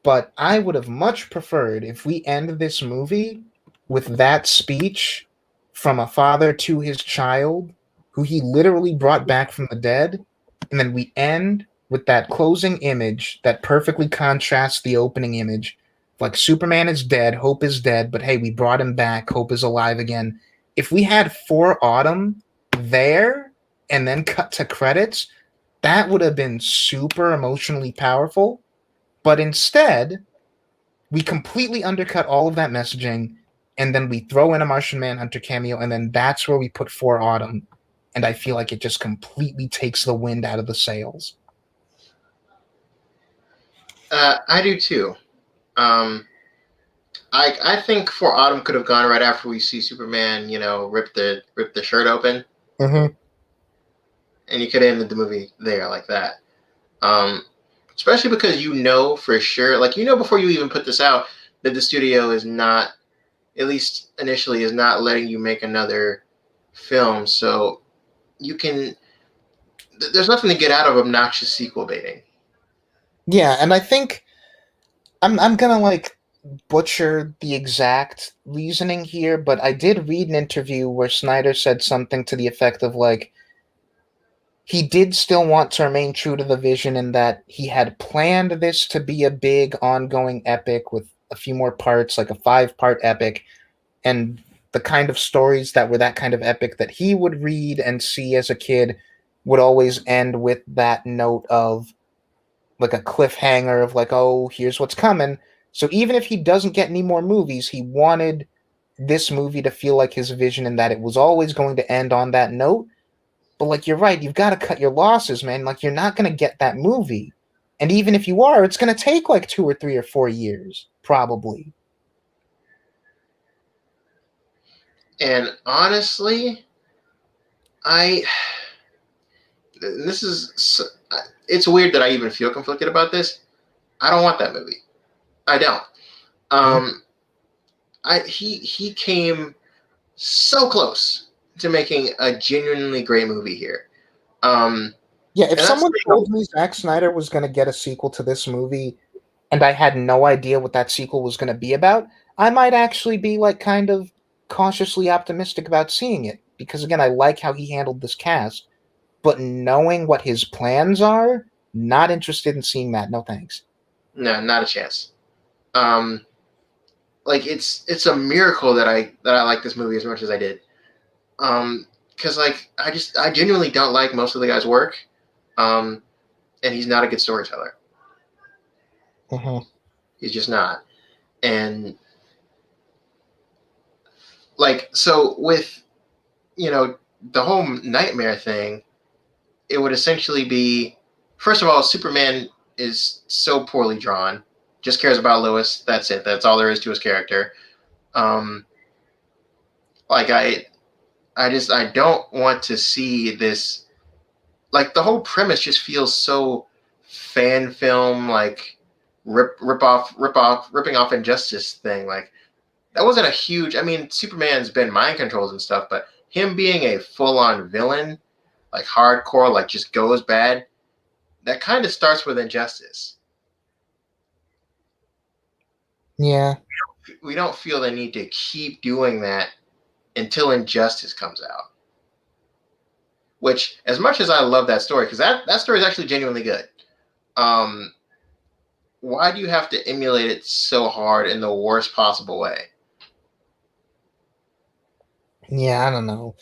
But I would have much preferred if we end this movie with that speech from a father to his child, who he literally brought back from the dead, and then we end with that closing image that perfectly contrasts the opening image. Like Superman is dead, Hope is dead, but hey, we brought him back, Hope is alive again. If we had For Autumn there and then cut to credits, that would have been super emotionally powerful. But instead, we completely undercut all of that messaging, and then we throw in a Martian Manhunter cameo, and then that's where we put For Autumn. And I feel like it just completely takes the wind out of the sails. I do too. Um, I think For Autumn could have gone right after we see Superman, rip the shirt open, Mm-hmm. and you could have ended the movie there like that. Um, Especially because for sure, like before you even put this out, that the studio is not, at least initially, is not letting you make another film. So you can, there's nothing to get out of obnoxious sequel baiting. Yeah, and I think I'm gonna like butcher the exact reasoning here, but I did read an interview where Snyder said something to the effect of like he did still want to remain true to the vision in that he had planned this to be a big ongoing epic with a few more parts, like a 5-part epic, and the kind of stories that were that kind of epic that he would read and see as a kid would always end with that note of like a cliffhanger of like, oh, here's what's coming. So even if he doesn't get any more movies, he wanted this movie to feel like his vision and that it was always going to end on that note. But like you're right, you've got to cut your losses, man. Like you're not going to get that movie. And even if you are, it's going to take like 2 or 3 or 4 years, probably. And honestly, I this is it's weird that I even feel conflicted about this. I don't want that movie. I don't. Mhm. Um, he came so close to making a genuinely great movie here. Um, Yeah, if and that's someone the thing. told me Zack Snyder was going to get a sequel to this movie and I had no idea what that sequel was going to be about, I might actually be like kind of cautiously optimistic about seeing it because again, I like how he handled this cast, but knowing what his plans are, not interested in seeing that. No thanks. No, not a chance. Um, like it's a miracle that I like this movie as much as I did. Because like I genuinely don't like most of the guy's work. Um, and he's not a good storyteller. Mhm. He's just not. And like so with the whole nightmare thing, it would essentially be, first of all, Superman is so poorly drawn. Just cares about Lois. That's it. That's all there is to his character. Um, like I don't want to see this. Like the whole premise just feels so fan film, like ripping off Injustice thing. Like that wasn't a huge. I mean, Superman's been mind controls and stuff, but him being a full on villain, like hardcore, like just goes bad. That kind of starts with Injustice. Yeah. We don't feel the need to keep doing that until Injustice comes out. Which, as much as I love that story, because that story is actually genuinely good. Um, why do you have to emulate it so hard in the worst possible way? Yeah, I don't know.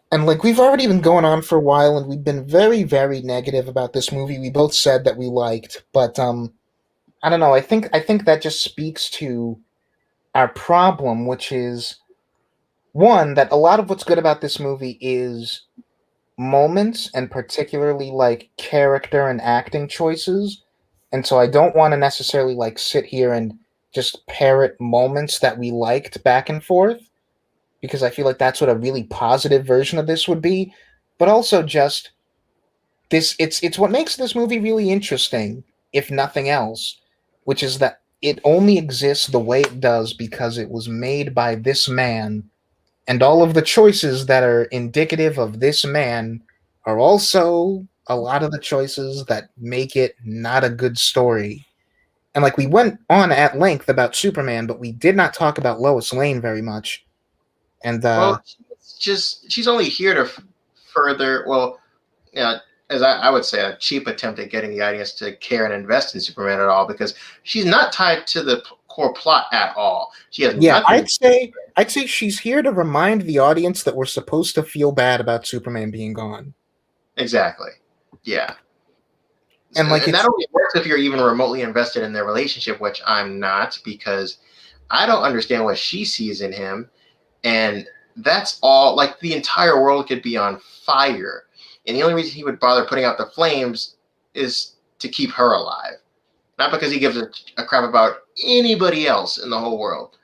And like we've already been going on for a while and we've been very very negative about this movie. We both said that we liked, but I don't know. I think that just speaks to our problem, which is one that a lot of what's good about this movie is moments and particularly like character and acting choices. And so I don't want to necessarily like sit here and just parrot moments that we liked back and forth because I feel like that's what a really positive version of this would be. But also just this it's what makes this movie really interesting, if nothing else, which is that it only exists the way it does because it was made by this man and all of the choices that are indicative of this man are also a lot of the choices that make it not a good story. And like we went on at length about Superman, but we did not talk about Lois Lane very much. And Well, she's only here to further, well, yeah, as I would say, a cheap attempt at getting the audience to care and invest in Superman at all, because she's not tied to the core plot at all. She has Yeah, nothing. I'd say she's here to remind the audience that we're supposed to feel bad about Superman being gone. Exactly. Yeah. And like And that it's only works if you're even remotely invested in their relationship, which I'm not, because I don't understand what she sees in him. And that's all, like, the entire world could be on fire. And the only reason he would bother putting out the flames is to keep her alive, not because he gives a crap about anybody else in the whole world.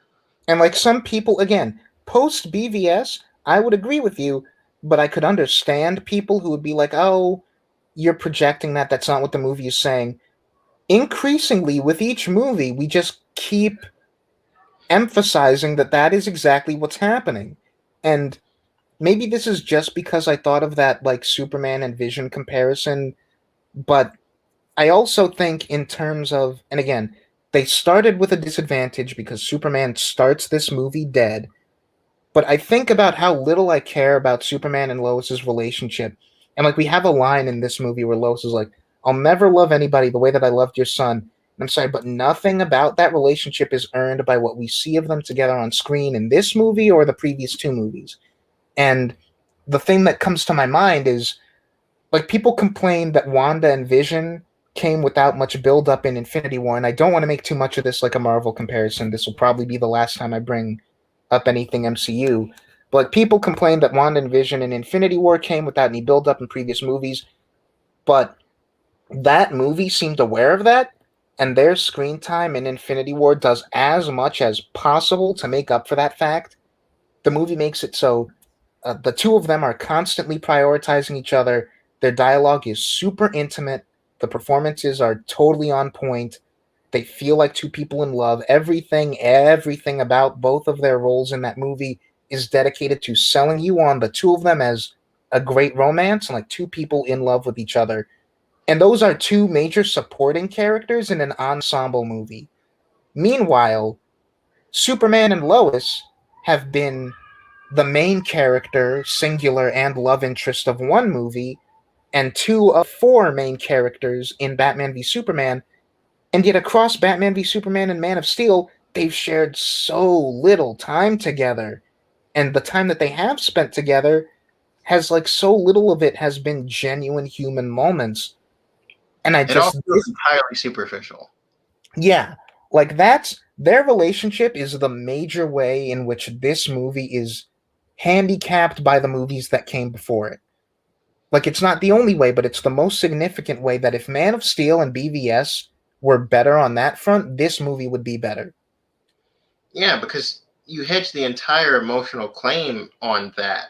and like some people again, post BVS, I would agree with you, but I could understand people who would be like, "Oh, you're projecting that. That's not what the movie is saying." Increasingly with each movie, we just keep emphasizing that that is exactly what's happening. And maybe this is just because I thought of that like Superman and Vision comparison, but I also think in terms of, and again, they started with a disadvantage because Superman starts this movie dead, but I think about how little I care about Superman and Lois's relationship. And like we have a line in this movie where Lois is like, "I'll never love anybody the way that I loved your son." And I'm sorry, but nothing about that relationship is earned by what we see of them together on screen in this movie or the previous two movies. And the thing that comes to my mind is like people complain that Wanda and Vision came without much build up in Infinity War, and I don't want to make too much of this like a Marvel comparison. This will probably be the last time I bring up anything MCU. But like, people complain that Wanda and Vision in Infinity War came without any build up in previous movies, but that movie seemed aware of that, and their screen time in Infinity War does as much as possible to make up for that fact. The movie makes it so the two of them are constantly prioritizing each other. Their dialogue is super intimate. The performances are totally on point. They feel like two people in love. Everything about both of their roles in that movie is dedicated to selling you on the two of them as a great romance and like two people in love with each other. And those are two major supporting characters in an ensemble movie. Meanwhile, Superman and Lois have been the main character, singular, and love interest of one movie, and two of four main characters in Batman v Superman, and yet across Batman v Superman and Man of Steel, they've shared so little time together. And the time that they have spent together has like so little of it has been genuine human moments. And I It all just feels entirely superficial. yeah, like that's their relationship is the major way in which this movie is handicapped by the movies that came before it. Like it's not the only way, but it's the most significant way that if Man of Steel and BVS were better on that front, this movie would be better. Yeah, because you hedge the entire emotional claim on that.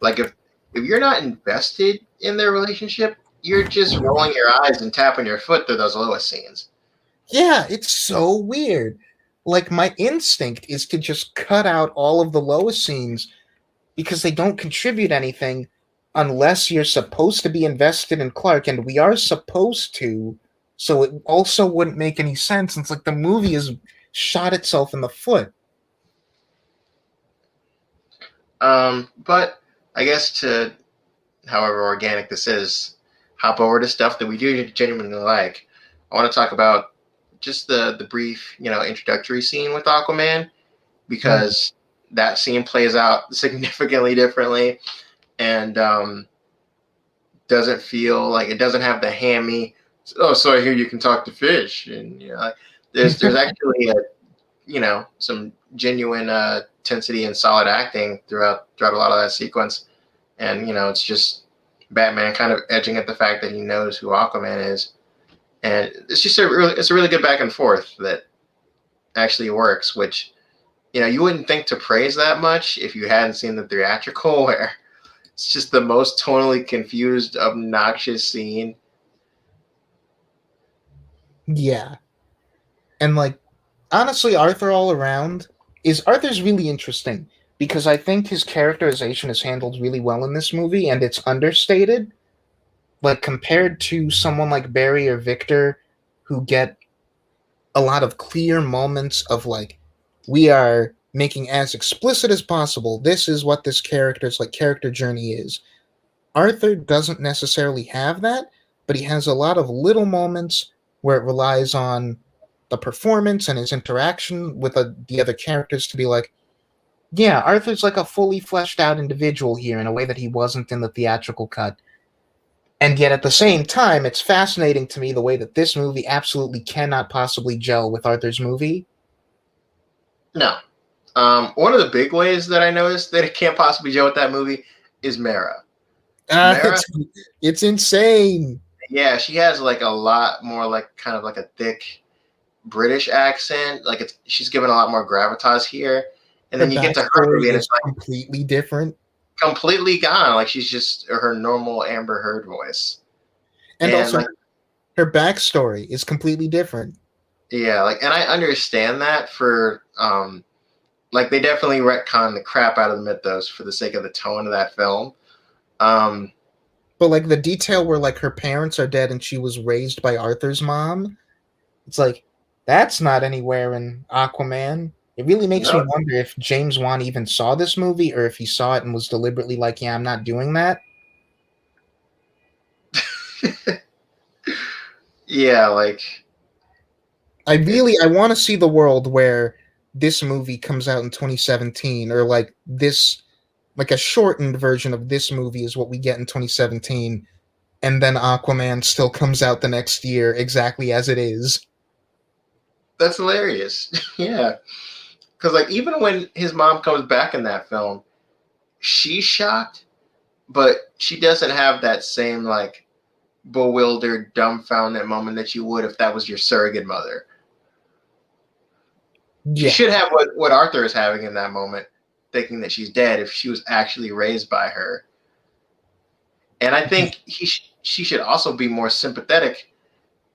Like, if you're not invested in their relationship, you're just rolling your eyes and tapping your foot through those Lois scenes. Yeah, it's so weird. Like my instinct is to just cut out all of the Lois scenes because they don't contribute anything unless you're supposed to be invested in Clark, and we are supposed to. So it also wouldn't make any sense. It's like the movie has shot itself in the foot. But I guess to, however organic this is, hop over to stuff that we do genuinely like. I want to talk about just the brief, introductory scene with Aquaman, Mm. because that scene plays out significantly differently, and doesn't feel like, it doesn't have the hammy. Oh, so I hear you can talk to fish, and there's actually some genuine intensity and solid acting throughout a lot of that sequence, and it's just Batman kind of edging at the fact that he knows who Aquaman is, and it's a really good back and forth that actually works, which you wouldn't think to praise that much if you hadn't seen the theatrical, where it's just the most tonally confused, obnoxious scene. Yeah. And like honestly, Arthur all around is Arthur's really interesting because I think his characterization is handled really well in this movie and it's understated. Like compared to someone like Barry or Victor who get a lot of clear moments of like we are making as explicit as possible, this is what this character's like character journey is. Arthur doesn't necessarily have that, but he has a lot of little moments where it relies on the performance and his interaction with the other characters to be like, yeah, Arthur's like a fully fleshed out individual here in a way that he wasn't in the theatrical cut. And yet at the same time, it's fascinating to me the way that this movie absolutely cannot possibly gel with Arthur's movie. No. One of the big ways that I noticed that it can't possibly gel with that movie is Mara. Uh, Mara, it's, it's insane. yeah, she has like a lot more like kind of like a thick British accent. Like she's given a lot more gravitas here. And Her then you get to her movie backstory and is it's like completely different. completely gone. Like she's just her normal Amber Heard voice. And And also, like her backstory is completely different. yeah, like and I understand that for like they definitely retcon the crap out of the mythos for the sake of the tone of that film. Um But like the detail where like her parents are dead and she was raised by Arthur's mom, it's like that's not anywhere in Aquaman. It really makes me no. wonder if James Wan even saw this movie or if he saw it and was deliberately like, yeah, I'm not doing that. Yeah, like I want to see the world where this movie comes out in 2017 or like this like a shortened version of this movie is what we get in 2017 and then Aquaman still comes out the next year exactly as it is. that's hilarious. Yeah. Because like even when his mom comes back in that film, she's shocked, but she doesn't have that same like bewildered, dumbfounded moment that you would if that was your surrogate mother. She Yeah. should have what Arthur is having in that moment, thinking that she's dead if she was actually raised by her. And I think she should also be more sympathetic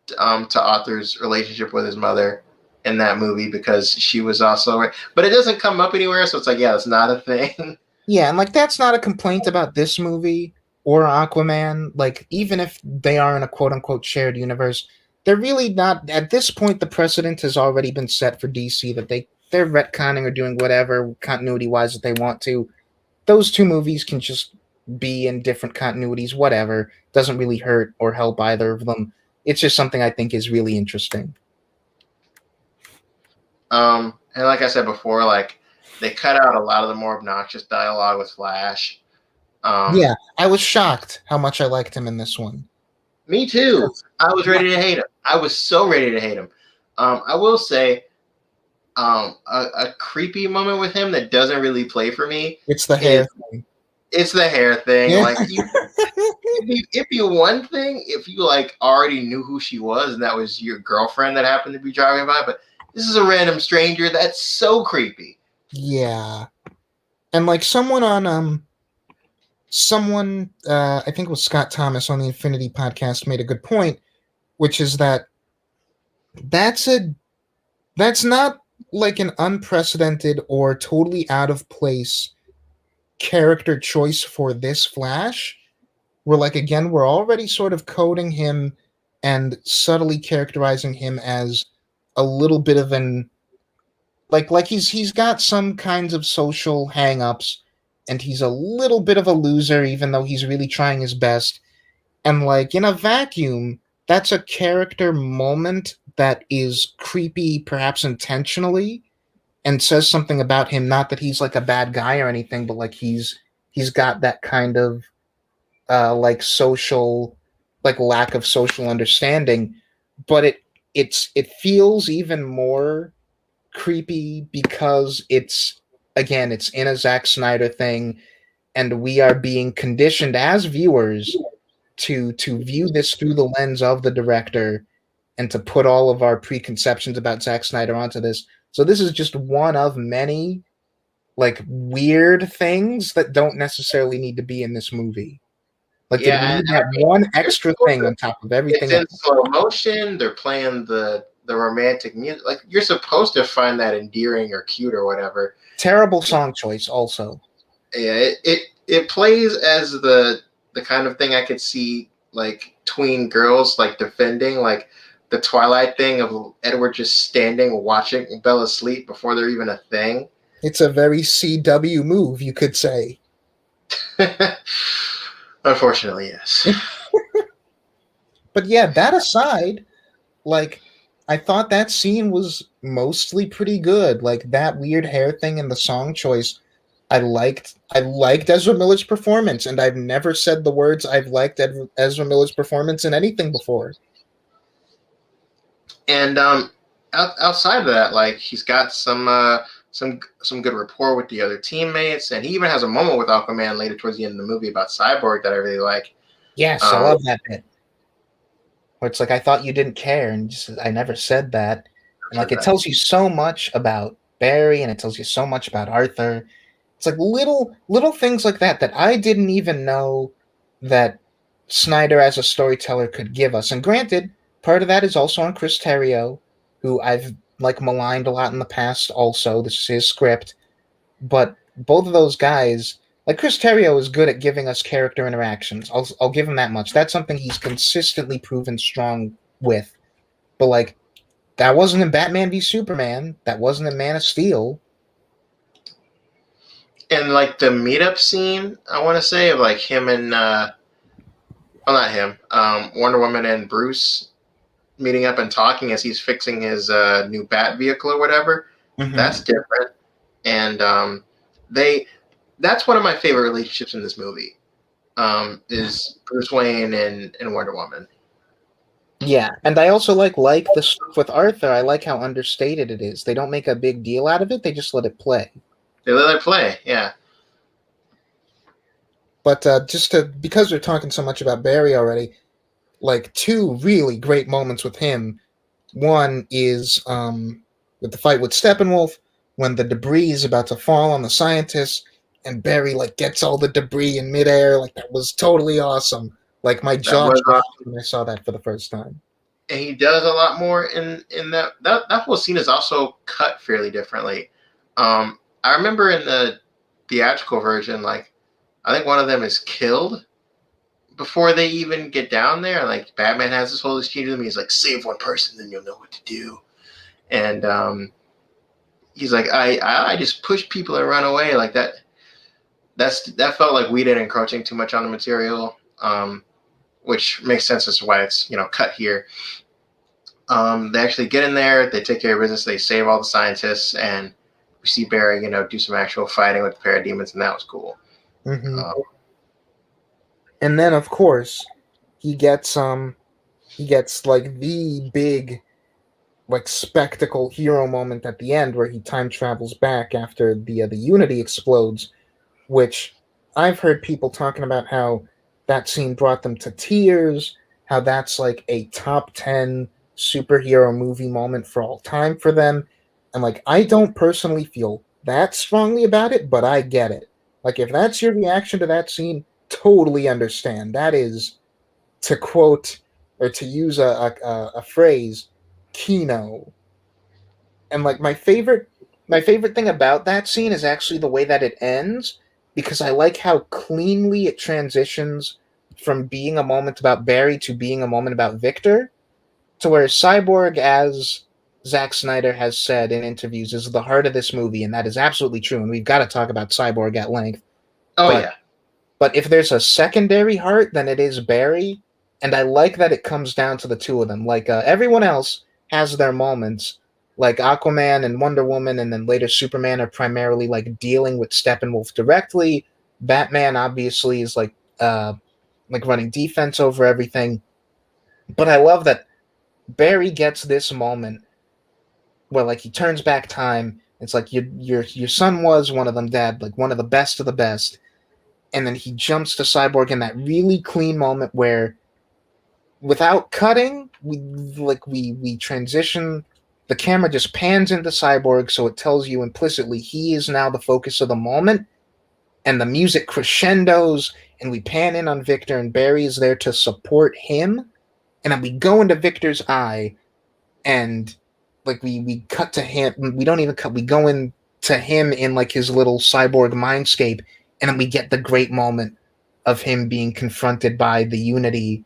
to Arthur's relationship with his mother in that movie because she was also, but it doesn't come up anywhere, so it's like, yeah, it's not a thing. Yeah, and like that's not a complaint about this movie or Aquaman. Like even if they are in a quote unquote shared universe, they're really not at this point the precedent has already been set for DC that they're retconning or doing whatever continuity wise that they want to. Those two movies can just be in different continuities, whatever. Doesn't really hurt or help either of them. It's just something I think is really interesting. And like I said before, like they cut out a lot of the more obnoxious dialogue with Flash. Yeah, I was shocked how much I liked him in this one. Me too. I was ready to hate him. I was so ready to hate him. I will say, a creepy moment with him that doesn't really play for me It's the is hair thing. it's the hair thing. Yeah. Like if you one thing, if you like already knew who she was and that was your girlfriend that happened to be driving by, but this is a random stranger. That's so creepy. Yeah. And like someone I think it was Scott Thomas on the Infinity podcast made a good point, which is that that's a that's not like an unprecedented or totally out of place character choice for this Flash. We're like again, we're already sort of coding him and subtly characterizing him as a little bit of an like he's got some kinds of social hangups and he's a little bit of a loser even though he's really trying his best and like in a vacuum that's a character moment that is creepy perhaps intentionally and says something about him not that he's like a bad guy or anything but like he's got that kind of like social like lack of social understanding but it feels even more creepy because it's again it's in a Zack Snyder thing and we are being conditioned as viewers to view this through the lens of the director and to put all of our preconceptions about Zack Snyder onto this. So this is just one of many like weird things that don't necessarily need to be in this movie. Like did we Yeah, and need that one you're extra supposed thing to. on top of It's everything in else? slow motion. They're playing the romantic music. Like you're supposed to find that endearing or cute or whatever. Terrible song choice also. Yeah, it plays as the kind of thing I could see like tween girls like defending, like the Twilight thing of Edward just standing watching Bella sleep before they're even a thing. It's a very CW move, you could say. Unfortunately, yes. But yeah, that aside, like I thought that scene was mostly pretty good. Like that weird hair thing and the song choice. I liked Ezra Miller's performance, and I've never said the words I've liked Ezra Miller's performance in anything before. And outside of that, like he's got some good rapport with the other teammates, and he even has a moment with Aquaman later towards the end of the movie about Cyborg that I really like. Yes, I Um, love that bit. Where it's like I thought you didn't care, and just, I never said that. And like it that. tells you so much about Barry, and it tells you so much about Arthur. It's like little things like that that I didn't even know that Snyder as a storyteller could give us. And granted, part of that is also on Chris Terrio, who I've like maligned a lot in the past. Also, this is his script, but both of those guys, like Chris Terrio, is good at giving us character interactions. I'll give him that much. That's something he's consistently proven strong with. But like that wasn't in Batman v Superman. That wasn't in Man of Steel. And like the meetup scene, I want to say of like him and well, not him, Wonder Woman and Bruce meeting up and talking as he's fixing his new Bat vehicle or whatever. Mm-hmm. That's different, and they that's one of my favorite relationships in this movie. Is Bruce Wayne and Wonder Woman. Yeah, and I also like the stuff with Arthur. I like how understated it is. They don't make a big deal out of it. They just let it play. They let it play, yeah. But just to because we're talking so much about Barry already, like two really great moments with him. One is with the fight with Steppenwolf when the debris is about to fall on the scientists, and Barry like gets all the debris in midair. Like that was totally awesome. Like my That jaw was dropped when I saw that for the first time. and he does a lot more in that whole scene is also cut fairly differently. I remember in the theatrical version, like I think one of them is killed before they even get down there. Like Batman has this whole exchange with him. He's like, "Save one person, then you'll know what to do." And he's like, "I just push people and run away." Like that. That felt like we didn't encroaching too much on the material, which makes sense as to why it's cut here. They actually get in there, they take care of business, they save all the scientists, and we see Barry, do some actual fighting with the parademons, and that was cool. Mm-hmm. Um, And then of course he gets like the big like spectacle hero moment at the end where he time travels back after the Unity explodes, which I've heard people talking about how that scene brought them to tears, how that's like a top 10 superhero movie moment for all time for them. And like I don't personally feel that strongly about it, but I get it. Like if that's your reaction to that scene, totally understand. That is, to quote or to use a phrase, Kino. And like my favorite thing about that scene is actually the way that it ends, because I like how cleanly it transitions from being a moment about Barry to being a moment about Victor, to where Cyborg, as Zack Snyder has said in interviews, is the heart of this movie, and that is absolutely true, and we've got to talk about Cyborg at length. oh But yeah, but if there's a secondary heart, then it is Barry, and I like that it comes down to the two of them. Like everyone else has their moments, like Aquaman and Wonder Woman, and then later Superman are primarily like dealing with Steppenwolf directly. Batman obviously is like running defense over everything. But I love that Barry gets this moment where like he turns back time. It's like your son was one of them, Dad, like one of the best of the best, and then he jumps to Cyborg in that really clean moment where, without cutting, we transition. The camera just pans into Cyborg, so it tells you implicitly he is now the focus of the moment, and the music crescendos, and we pan in on Victor, and Barry is there to support him, and then we go into Victor's eye, and like we cut to him. We don't even cut. We go in to him in like his little cyborg mindscape, and then we get the great moment of him being confronted by the Unity,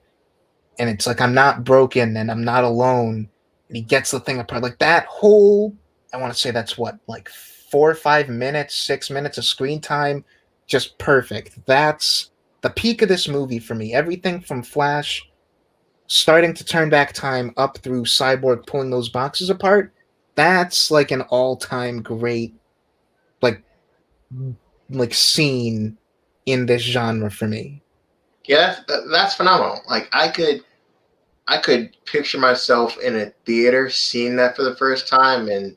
and it's like I'm not broken and I'm not alone. And he gets the thing apart. Like that whole, I want to say that's what like 4 or 5 minutes, 6 minutes of screen time, just perfect. That's the peak of this movie for me. Everything from Flash starting to turn back time up through Cyborg pulling those boxes apart, that's like an all-time great like like scene in this genre for me. Yeah, that's phenomenal. Like I could picture myself in a theater seeing that for the first time and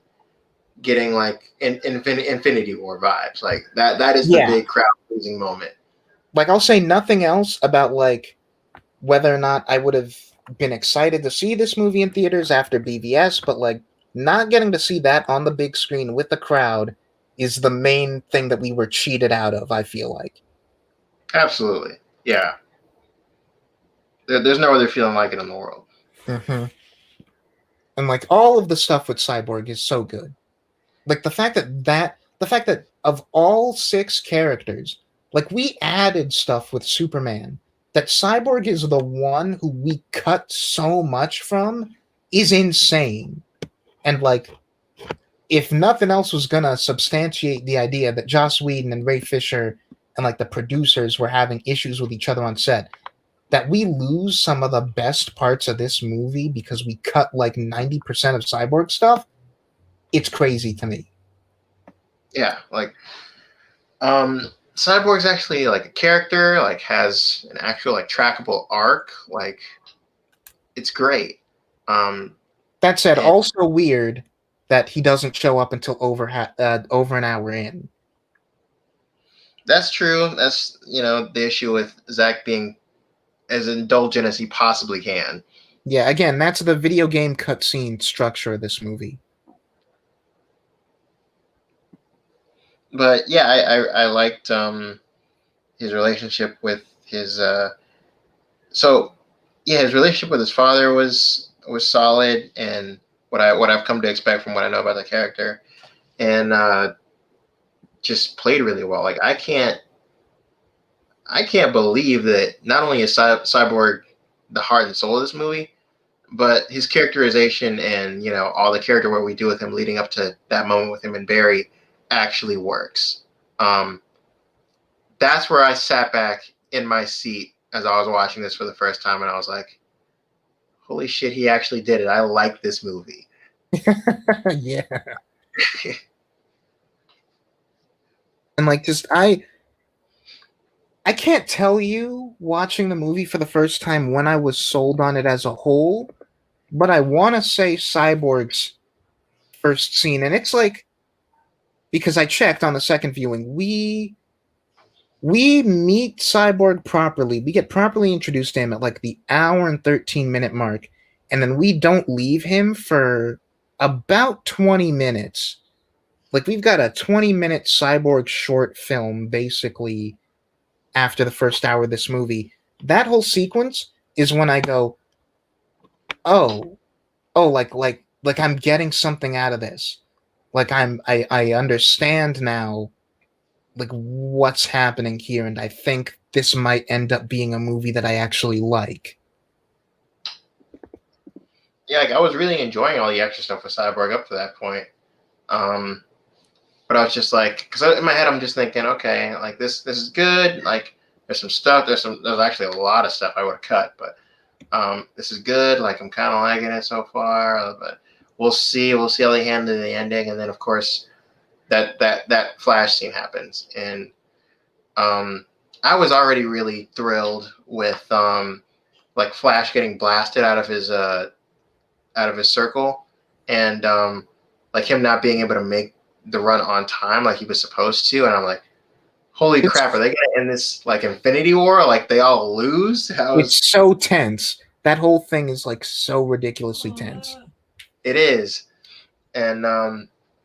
getting like Infinity War vibes. Like that is the Yeah. big crowd pleasing moment. Like I'll say nothing else about like whether or not I would have been excited to see this movie in theaters after BVS, but like not getting to see that on the big screen with the crowd is the main thing that we were cheated out of, I feel like. Absolutely. Yeah. There's no other feeling like it in the world. Mm-hmm. And like all of the stuff with Cyborg is so good. Like the fact that of all 6 characters, like we added stuff with Superman that Cyborg is the one who we cut so much from is insane. And like if nothing else was gonna substantiate the idea that Joss Whedon and Ray Fisher and like the producers were having issues with each other on set, that we lose some of the best parts of this movie because we cut like 90% of Cyborg stuff, it's crazy to me. Yeah, like Cyborg's actually like a character, like has an actual like trackable arc. Like it's great. Um, That said, and also weird that he doesn't show up until over an hour in. that's true. That's the issue with Zack being as indulgent as he possibly can. Yeah, again, that's the video game cutscene structure of this movie. But yeah, I liked his relationship with his so yeah, his relationship with his father was solid, and what I've come to expect from what I know about the character, and just played really well. Like I can't believe that not only is Cyborg the heart and soul of this movie, but his characterization and all the character work we do with him leading up to that moment with him and Barry actually works. Um, that's where I sat back in my seat as I was watching this for the first time, and I was like, "Holy shit, he actually did it! I like this movie." Yeah. And like just I can't tell you watching the movie for the first time when I was sold on it as a whole, but I want to say Cyborg's first scene, and it's like because I checked on the second viewing, we meet Cyborg properly. We get properly introduced to him at like the hour and 13-minute mark, and then we don't leave him for about 20 minutes. Like we've got a 20-minute Cyborg short film basically after the first hour of this movie. That whole sequence is when I go, "Oh, like I'm getting something out of this. Like I understand now like what's happening here, and I think this might end up being a movie that I actually like." Yeah, like I was really enjoying all the extra stuff with Cyborg up to that point. Um, but I was just like, because in my head I'm just thinking, okay, like this is good. Like there's some stuff. There's actually a lot of stuff I would have cut, but this is good. Like I'm kind of liking it so far, but we'll see. We'll see how they handle the ending, and then of course that flash scene happens, and I was already really thrilled with like Flash getting blasted out of his circle, and like him not being able to make the run on time like he was supposed to, and I'm like, holy It's crap, are they gonna end this like Infinity War? Like they all lose? it's so tense. That whole thing is like so ridiculously tense. It is, and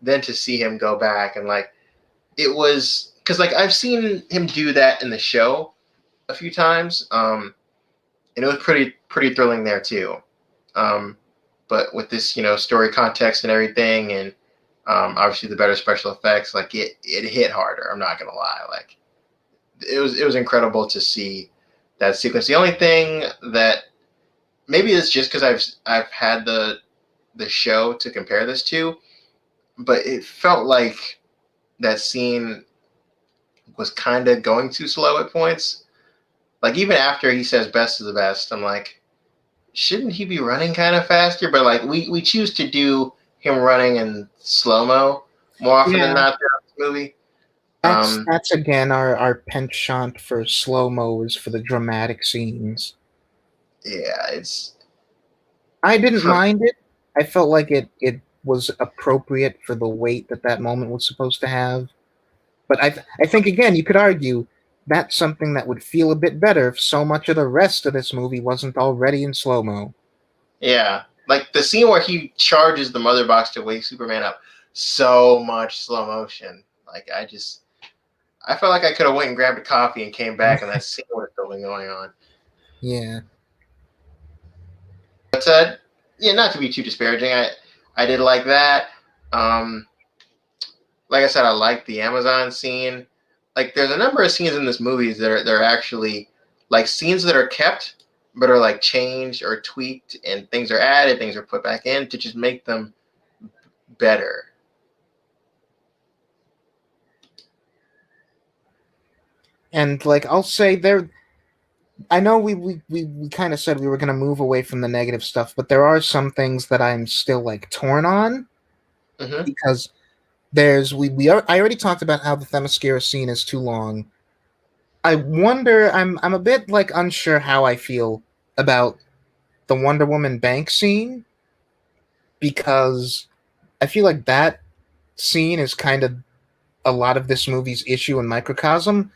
then to see him go back and like it was because like I've seen him do that in the show a few times, and it was pretty thrilling there too. Um, but with this story context and everything, and obviously the better special effects, like it hit harder. I'm not gonna lie, like it was incredible to see that sequence. The only thing that maybe it's just because I've had the show to compare this to, but it felt like that scene was kind of going too slow at points. Like even after he says "best of the best," I'm like, shouldn't he be running kind of faster? But like we choose to do him running in slow mo more often than Yeah, not throughout the movie. that's again our penchant for slow mos for the dramatic scenes. Yeah, it's I didn't for mind it. I felt like it was appropriate for the weight that that moment was supposed to have. But I think again you could argue that's something that would feel a bit better if so much of the rest of this movie wasn't already in slow mo. yeah, like the scene where he charges the mother box to wake Superman up. So much slow motion. Like I felt like I could have went and grabbed a coffee and came back, and that scene would have still been going on. Yeah. But yeah, not to be too disparaging, I did like that. Um, like I said, I like the Amazon scene. Like, there's a number of scenes in this movie that are actually like scenes that are kept, but are like changed or tweaked, and things are added, things are put back in to just make them better. And like I'll say there I know we kind of said we were going to move away from the negative stuff, but there are some things that I'm still like torn on Mm-hmm. because there's I already talked about how the Themyscira scene is too long. I wonder I'm a bit like unsure how I feel about the Wonder Woman bank scene because I feel like that scene is kind of a lot of this movie's issue and microcosm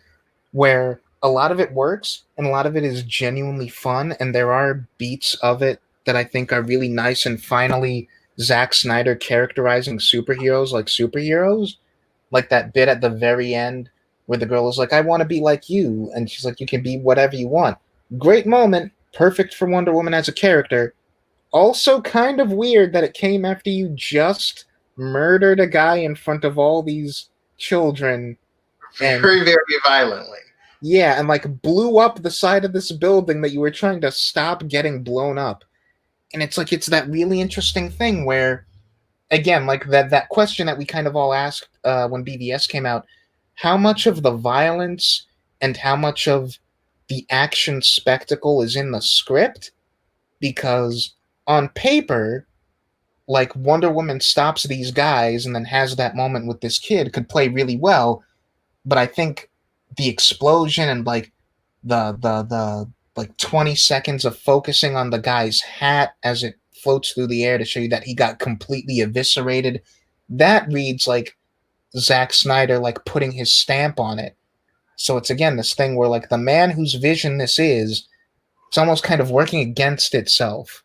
where a lot of it works and a lot of it is genuinely fun and there are beats of it that I think are really nice and finally Zack Snyder characterizing superheroes like superheroes, like that bit at the very end where the girl is like, I want to be like you, and she's like, you can be whatever you want. Great moment, perfect for Wonder Woman as a character. Also kind of weird that it came after you just murdered a guy in front of all these children and Very, very violently. yeah, and like blew up the side of this building that you were trying to stop getting blown up. And it's like it's that really interesting thing where again, like that question that we kind of all asked when BVS came out, how much of the violence and how much of the action spectacle is in the script? Because on paper, like Wonder Woman stops these guys and then has that moment with this kid could play really well, but I think the explosion and like the like 20 seconds of focusing on the guy's hat as it floats through the air to show you that he got completely eviscerated, that reads like Zack Snyder like putting his stamp on it. So it's again this thing where like the man whose vision this is, it's almost kind of working against itself.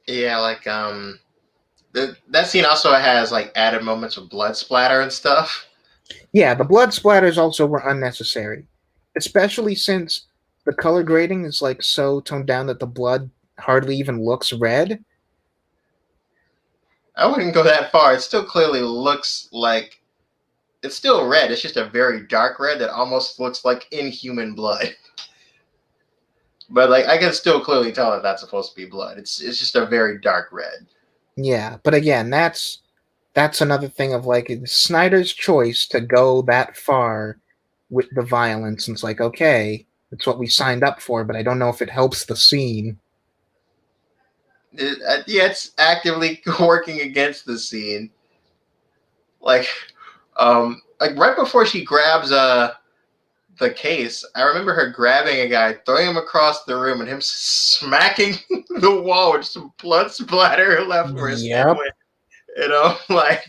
Yeah, like that scene also has like added moments of blood splatter and stuff. Yeah, the blood splatters also were unnecessary, especially since the color grading is like so toned down that the blood hardly even looks red. I wouldn't go that far. It still clearly looks like it's still red. It's just a very dark red that almost looks like inhuman blood. But like I can still clearly tell that that's supposed to be blood. It's just a very dark red. Yeah, but again, that's another thing of like it's Snyder's choice to go that far with the violence. And it's like, okay, it's what we signed up for, but I don't know if it helps the scene. Yeah, it's actively working against the scene. Like right before she grabs the case, I remember her grabbing a guy, throwing him across the room, and him smacking the wall with some blood splatter left where his head Yep. went. You know, like,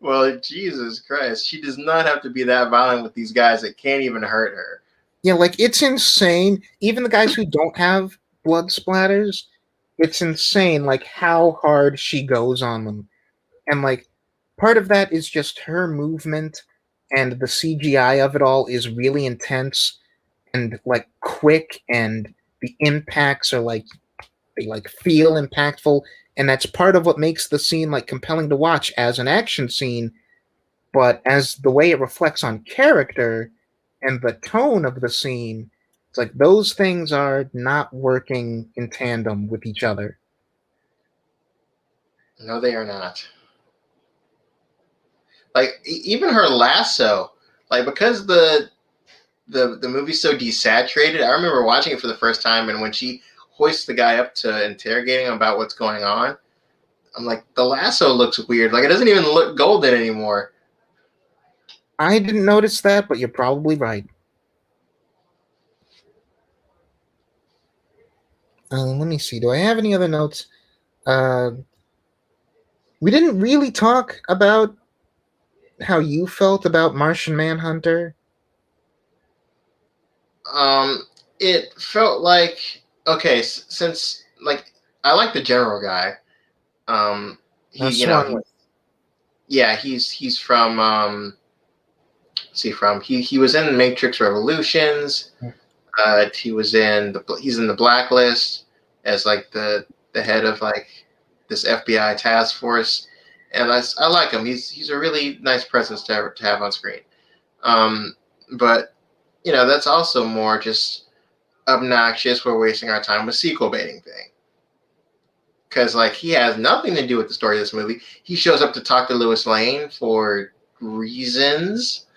well, Jesus Christ, she does not have to be that violent with these guys that can't even hurt her. Yeah, like it's insane. Even the guys who don't have blood splatters, it's insane like how hard she goes on them. And like part of that is just her movement and the CGI of it all is really intense and like quick and the impacts are like they like feel impactful and that's part of what makes the scene like compelling to watch as an action scene, but as the way it reflects on character and the tone of the scene, it's like those things are not working in tandem with each other. No, they are not. Like even her lasso, like because the movie's so desaturated. I remember watching it for the first time, and when she hoists the guy up to interrogating him about what's going on, I'm like, the lasso looks weird. Like it doesn't even look golden anymore. I didn't notice that, but you're probably right. Let me see. Do I have any other notes? Uh, we didn't really talk about how you felt about Martian Manhunter. Um, it felt like okay, since like I like the general guy. He you know Swan. he's from what's he from? He was in Matrix Revolutions. He's in the Blacklist as like the head of like this FBI task force, and I like him. He's a really nice presence to have on screen. Um, but that's also more just obnoxious. We're wasting our time with sequel baiting thing because like he has nothing to do with the story of this movie. He shows up to talk to Lois Lane for reasons.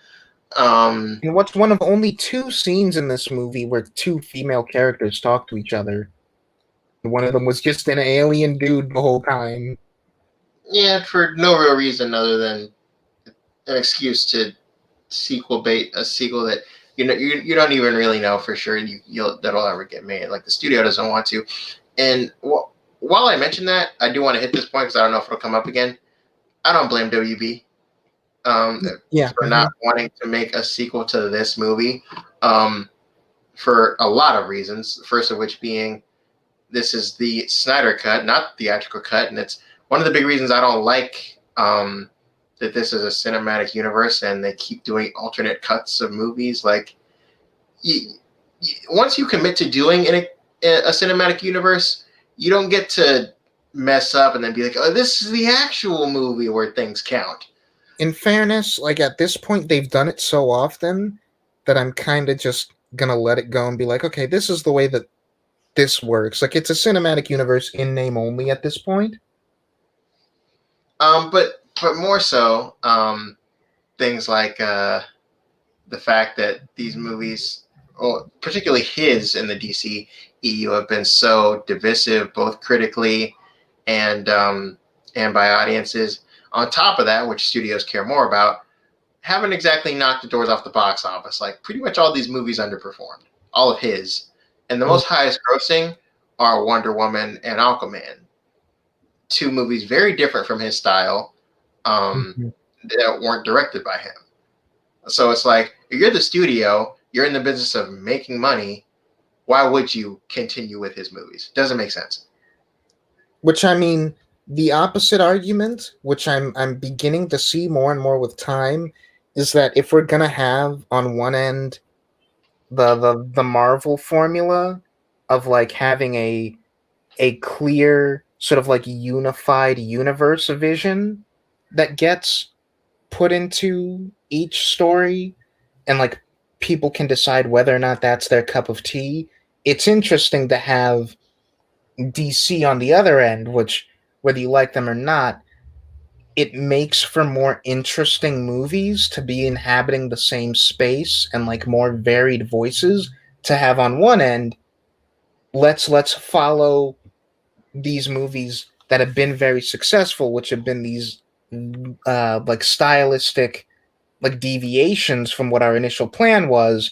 And what's one of only two scenes in this movie where two female characters talk to each other. One of them was just an alien dude the whole time. Yeah, for no real reason other than an excuse to sequel bait a sequel that you don't even really know for sure that'll ever get made. Like the studio doesn't want to. And while I mention that, I do want to hit this point because I don't know if it'll come up again. I don't blame WB Yeah. for not wanting to make a sequel to this movie for a lot of reasons. First of which being this is the Snyder cut, not the theatrical cut, and it's one of the big reasons I don't like that this is a cinematic universe and they keep doing alternate cuts of movies. Like, once you commit to doing a cinematic universe, you don't get to mess up and then be like, oh, this is the actual movie where things count. In fairness, like at this point, they've done it so often that I'm kind of just gonna let it go and be like, okay, this is the way that this works. Like it's a cinematic universe in name only at this point. But more so, things like the fact that these movies, well, particularly his in the DC EU, have been so divisive, both critically and by audiences. On top of that, which studios care more about, haven't exactly knocked the doors off the box office. Like pretty much all these movies underperformed, all of his, and the most highest grossing are Wonder Woman and Aquaman, two movies very different from his style, Mhm. that weren't directed by him. So it's like, if you're the studio, you're in the business of making money. Why would you continue with his movies? Doesn't make sense. Which I mean, the opposite argument, which I'm beginning to see more and more with time, is that if we're gonna have on one end the Marvel formula of like having a clear sort of like unified universe vision that gets put into each story and like people can decide whether or not that's their cup of tea. It's interesting to have DC on the other end, which whether you like them or not, it makes for more interesting movies to be inhabiting the same space and like more varied voices to have on one end. Let's follow these movies that have been very successful, which have been these like stylistic like deviations from what our initial plan was,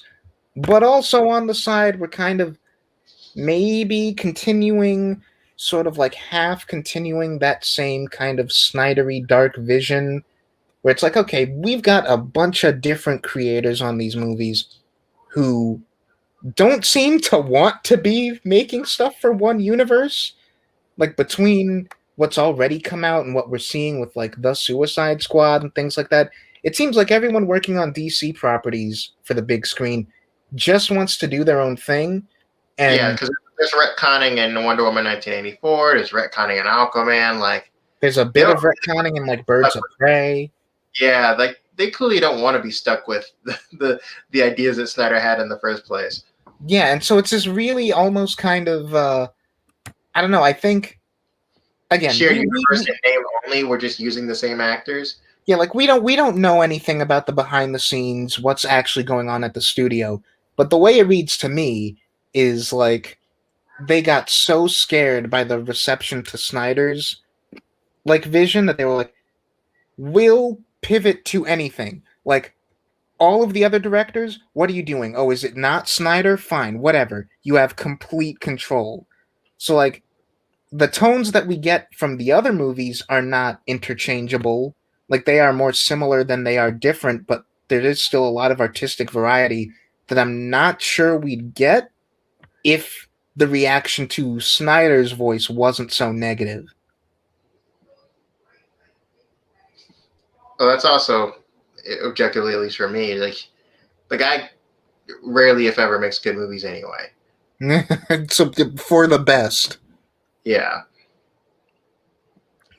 but also on the side we're kind of maybe continuing sort of like half continuing that same kind of Snydery dark vision where it's like, okay, we've got a bunch of different creators on these movies who don't seem to want to be making stuff for one universe. Like between what's already come out and what we're seeing with like the Suicide Squad and things like that, it seems like everyone working on DC properties for the big screen just wants to do their own thing. Yeah, And because there's retconning in Wonder Woman 1984. There's retconning in Aquaman. Like there's a they bit don't of really retconning in like Birds of Prey. yeah, like they clearly don't want to be stuck with the ideas that Snyder had in the first place. Yeah, and so it's this really almost kind of I don't know, I think again, Shared universe and name only. We're just using the same actors. Yeah, like we don't know anything about the behind the scenes, what's actually going on at the studio. But the way it reads to me is like they got so scared by the reception to Snyder's like vision that they were like, we'll pivot to anything. Like all of the other directors, what are you doing? Oh, is it not Snyder? Fine, whatever. You have complete control. So like the tones that we get from the other movies are not interchangeable. Like they are more similar than they are different, but there is still a lot of artistic variety that I'm not sure we'd get if the reaction to Snyder's voice wasn't so negative. Well, that's also objectively, at least for me, like the guy rarely, if ever, makes good movies anyway. So for the best. Yeah,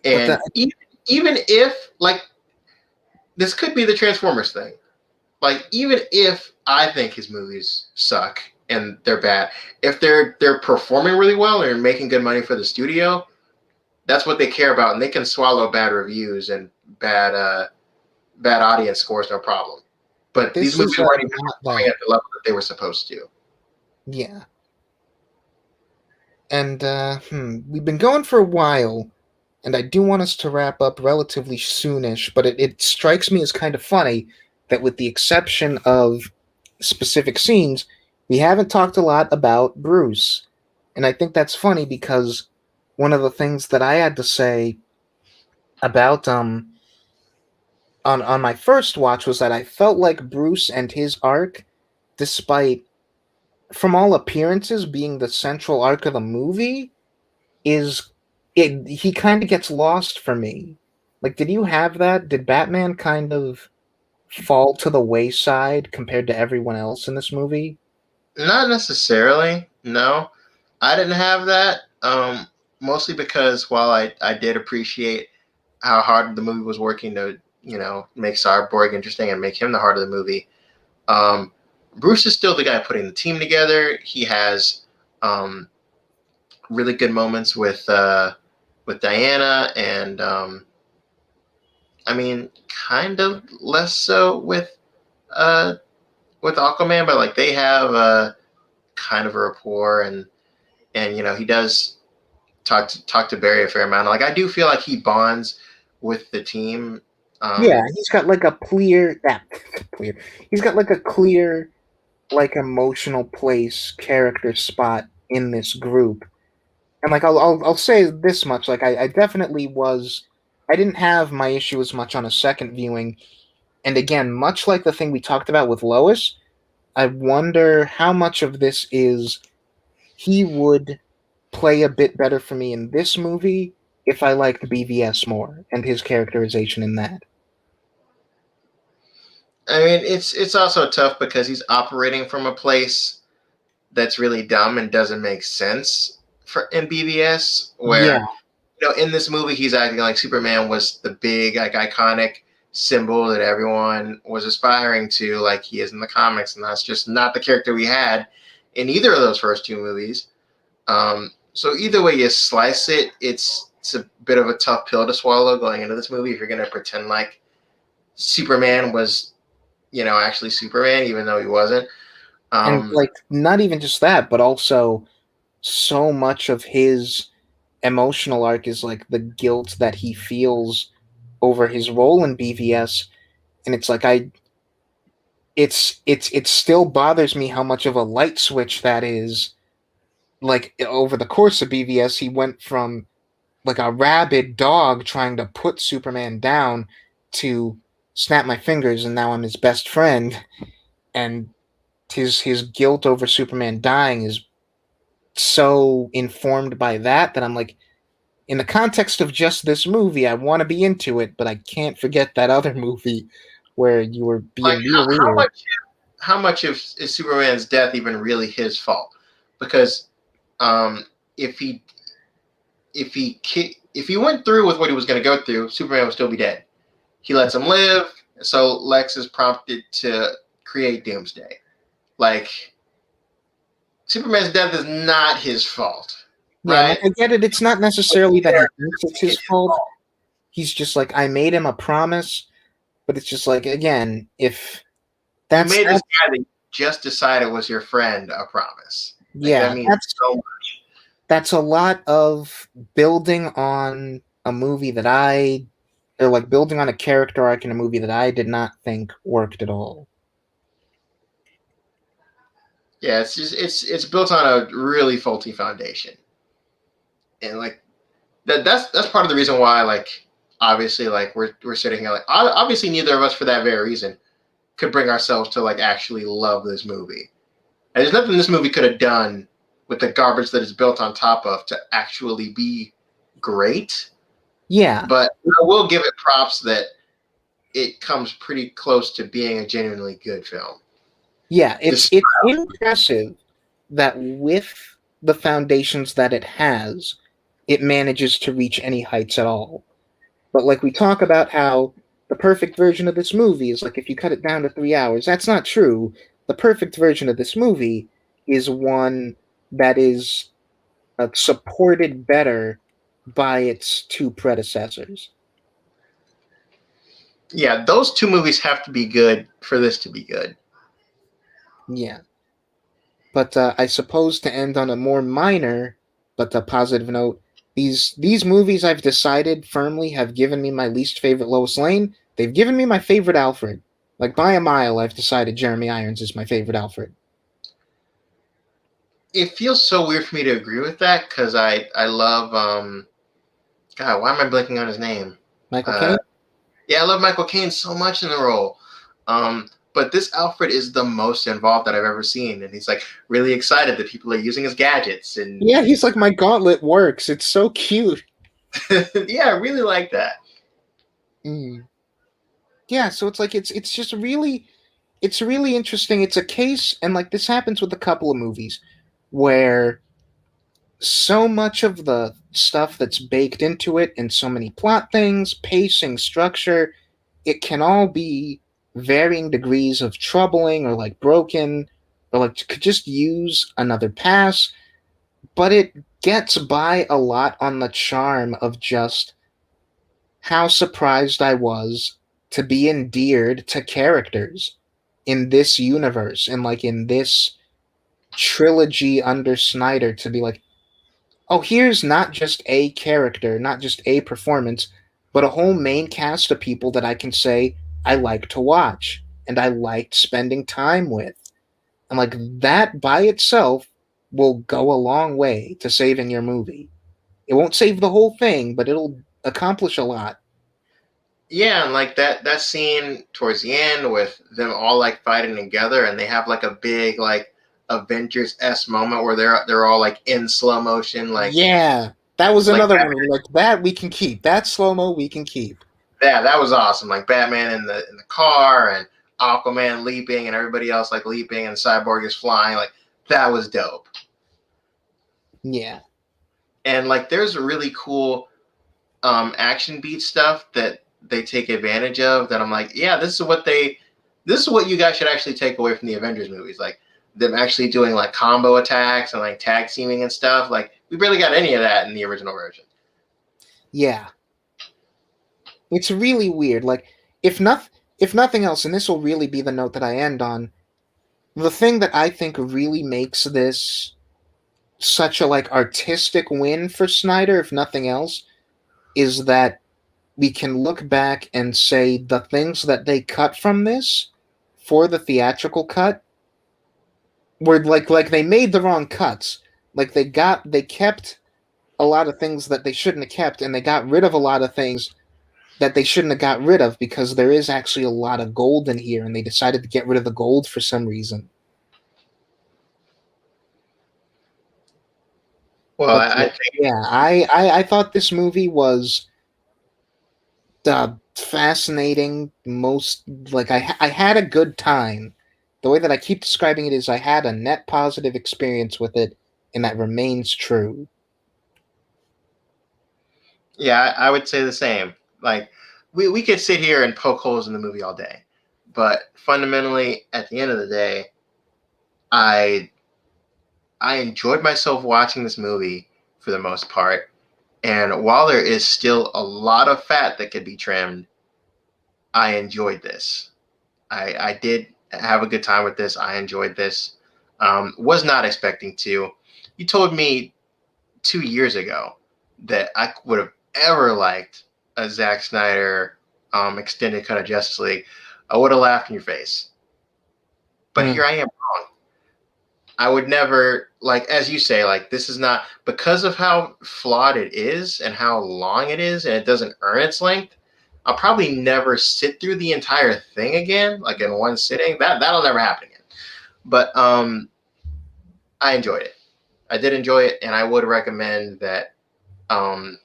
But and even if like this could be the Transformers thing, like even if I think his movies suck and they're bad, if they're performing really well and making good money for the studio, that's what they care about, and they can swallow bad reviews and bad audience scores, no problem. But these this movies is weren't even not performing that. at the level that they were supposed to. Yeah. And we've been going for a while, and I do want us to wrap up relatively soonish, but it strikes me as kind of funny that with the exception of specific scenes, we haven't talked a lot about Bruce. And I think that's funny because one of the things that I had to say about on my first watch was that I felt like Bruce and his arc, despite from all appearances being the central arc of the movie, is he kind of gets lost for me. Like, did you have that? Did Batman kind of fall to the wayside compared to everyone else in this movie? Not necessarily. No, I didn't have that. Mostly because while I did appreciate how hard the movie was working to make Cyborg interesting and make him the heart of the movie, um, Bruce is still the guy putting the team together. He has um, really good moments with Diana, and I mean, kind of less so uh, with Aquaman, but like they have kind of a rapport, and he does talk to Barry a fair amount. Like I do feel like he bonds with the team. Yeah, Um, he's got like a clear clear. He's got like a clear like emotional place character spot in this group. And like I'll say this much, like I definitely was I didn't have my issue as much on a second viewing. And again, much like the thing we talked about with Lois, I wonder how much of this is he would play a bit better for me in this movie if I liked BVS more and his characterization in that. I mean, it's also tough because he's operating from a place that's really dumb and doesn't make sense for in BVS. Yeah, Where in this movie he's acting like Superman was the big like iconic symbol that everyone was aspiring to, like he is in the comics, and that's just not the character we had in either of those first two movies. So either way you slice it, it's a bit of a tough pill to swallow going into this movie if you're going to pretend like Superman was, actually Superman, even though he wasn't. and Um, like not even just that, but also so much of his emotional arc is like the guilt that he feels over his role in BVS, and it's like it still bothers me how much of a light switch that is. Like over the course of BVS, he went from like a rabid dog trying to put Superman down to snap my fingers and now I'm his best friend, and his guilt over Superman dying is so informed by that I'm like, in the context of just this movie, I want to be into it, but I can't forget that other movie where you were like being real how weird. much of is Superman's death even really his fault? Because um, if he if he went through with what he was going to go through, Superman would still be dead. He lets him live, so Lex is prompted to create Doomsday. Like Superman's death is not his fault, Yeah, and like right? I get it. It's not But necessarily that there, he thinks it's it's his his fault. fault. He's just like, I made him a promise. But it's just like, again, if You that's made this that, guy that you just decided was your friend a promise. Like that yeah, means so much. that's a lot of building on a movie that I or like building on a character arc in a movie that I did not think worked at all. Yeah, it's built on a really faulty foundation, and like that's part of the reason why obviously we're sitting here like obviously neither of us for that very reason could bring ourselves to like actually love this movie. And there's nothing this movie could have done with the garbage that it's built on top of to actually be great. Yeah, But I will give it props that it comes pretty close to being a genuinely good film. yeah, This it's impressive that with the foundations that it has, it manages to reach any heights at all. But like we talk about how the perfect version of this movie is like if you cut it down to 3 hours, that's not true. The perfect version of this movie is one that is supported better by its two predecessors. yeah, those two movies have to be good for this to be good. Yeah. But I suppose to end on a more minor but a positive note, these movies I've decided firmly have given me my least favorite Lois Lane. They've given me my favorite Alfred. Like by a mile, I've decided Jeremy Irons is my favorite Alfred. It feels so weird for me to agree with that because I love God, why am I blanking on his name? Michael Uh, Caine. yeah, I love Michael Caine so much in the role. But this Alfred is the most involved that I've ever seen, and he's like really excited that people are using his gadgets, and Yeah, he's like my gauntlet works. It's so cute. yeah, I really like that. Mm. Yeah, so it's like it's just really it's really interesting. It's a case, and like this happens with a couple of movies where so much of the stuff that's baked into it and so many plot things, pacing, structure, it can all be varying degrees of troubling or like broken or like could just use another pass, but it gets by a lot on the charm of just how surprised I was to be endeared to characters in this universe and like in this trilogy under Snyder to be like, oh, here's not just a character, not just a performance, but a whole main cast of people that I can say I like to watch and I liked spending time with. And like that by itself will go a long way to saving your movie. It won't save the whole thing, but it'll accomplish a lot. Yeah, and like that scene towards the end with them all like fighting together, and they have like a big like Avengers S moment where they're all like in slow motion, Yeah, that was like another one. Like that we can keep. That slow mo we can keep. yeah, that was awesome. Like Batman in the car and Aquaman leaping and everybody else like leaping and Cyborg is flying. Like that was dope. Yeah. And like there's really cool action beat stuff that they take advantage of that I'm like, yeah, this is what you guys should actually take away from the Avengers movies. Like them actually doing like combo attacks and like tag teaming and stuff. Like we barely got any of that in the original version. Yeah. It's really weird. Like if nothing else, and this will really be the note that I end on, the thing that I think really makes this such a like artistic win for Snyder, if nothing else, is that we can look back and say the things that they cut from this for the theatrical cut were like they made the wrong cuts. Like they kept a lot of things that they shouldn't have kept, and they got rid of a lot of things that they shouldn't have got rid of because there is actually a lot of gold in here, and they decided to get rid of the gold for some reason. Well, But I think yeah, I thought this movie was fascinating. Most like I had a good time. The way that I keep describing it is I had a net positive experience with it, and that remains true. yeah, I would say the same. Like we could sit here and poke holes in the movie all day, but fundamentally, at the end of the day, I I enjoyed myself watching this movie for the most part. And while there is still a lot of fat that could be trimmed, I enjoyed this. I did have a good time with this. I enjoyed this. Was not expecting to. You told me 2 years ago that I would have ever liked a Zack Snyder extended cut of Justice League. I would have laughed in your face. But Hmm. here I am. I would never, like, as you say, like, this is not because of how flawed it is and how long it is and it doesn't earn its length. I'll probably never sit through the entire thing again, like in one sitting. That'll never happen again. But I enjoyed it. I did enjoy it, and I would recommend that um,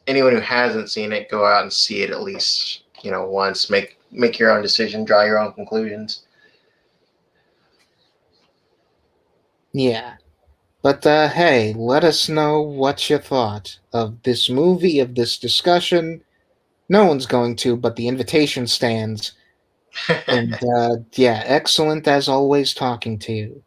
anyone who hasn't seen it go out and see it at least, once. Make your own decision, draw your own conclusions. Yeah. But hey, let us know what you thought of this movie, of this discussion. No one's going to, but the invitation stands. And yeah, excellent as always talking to you.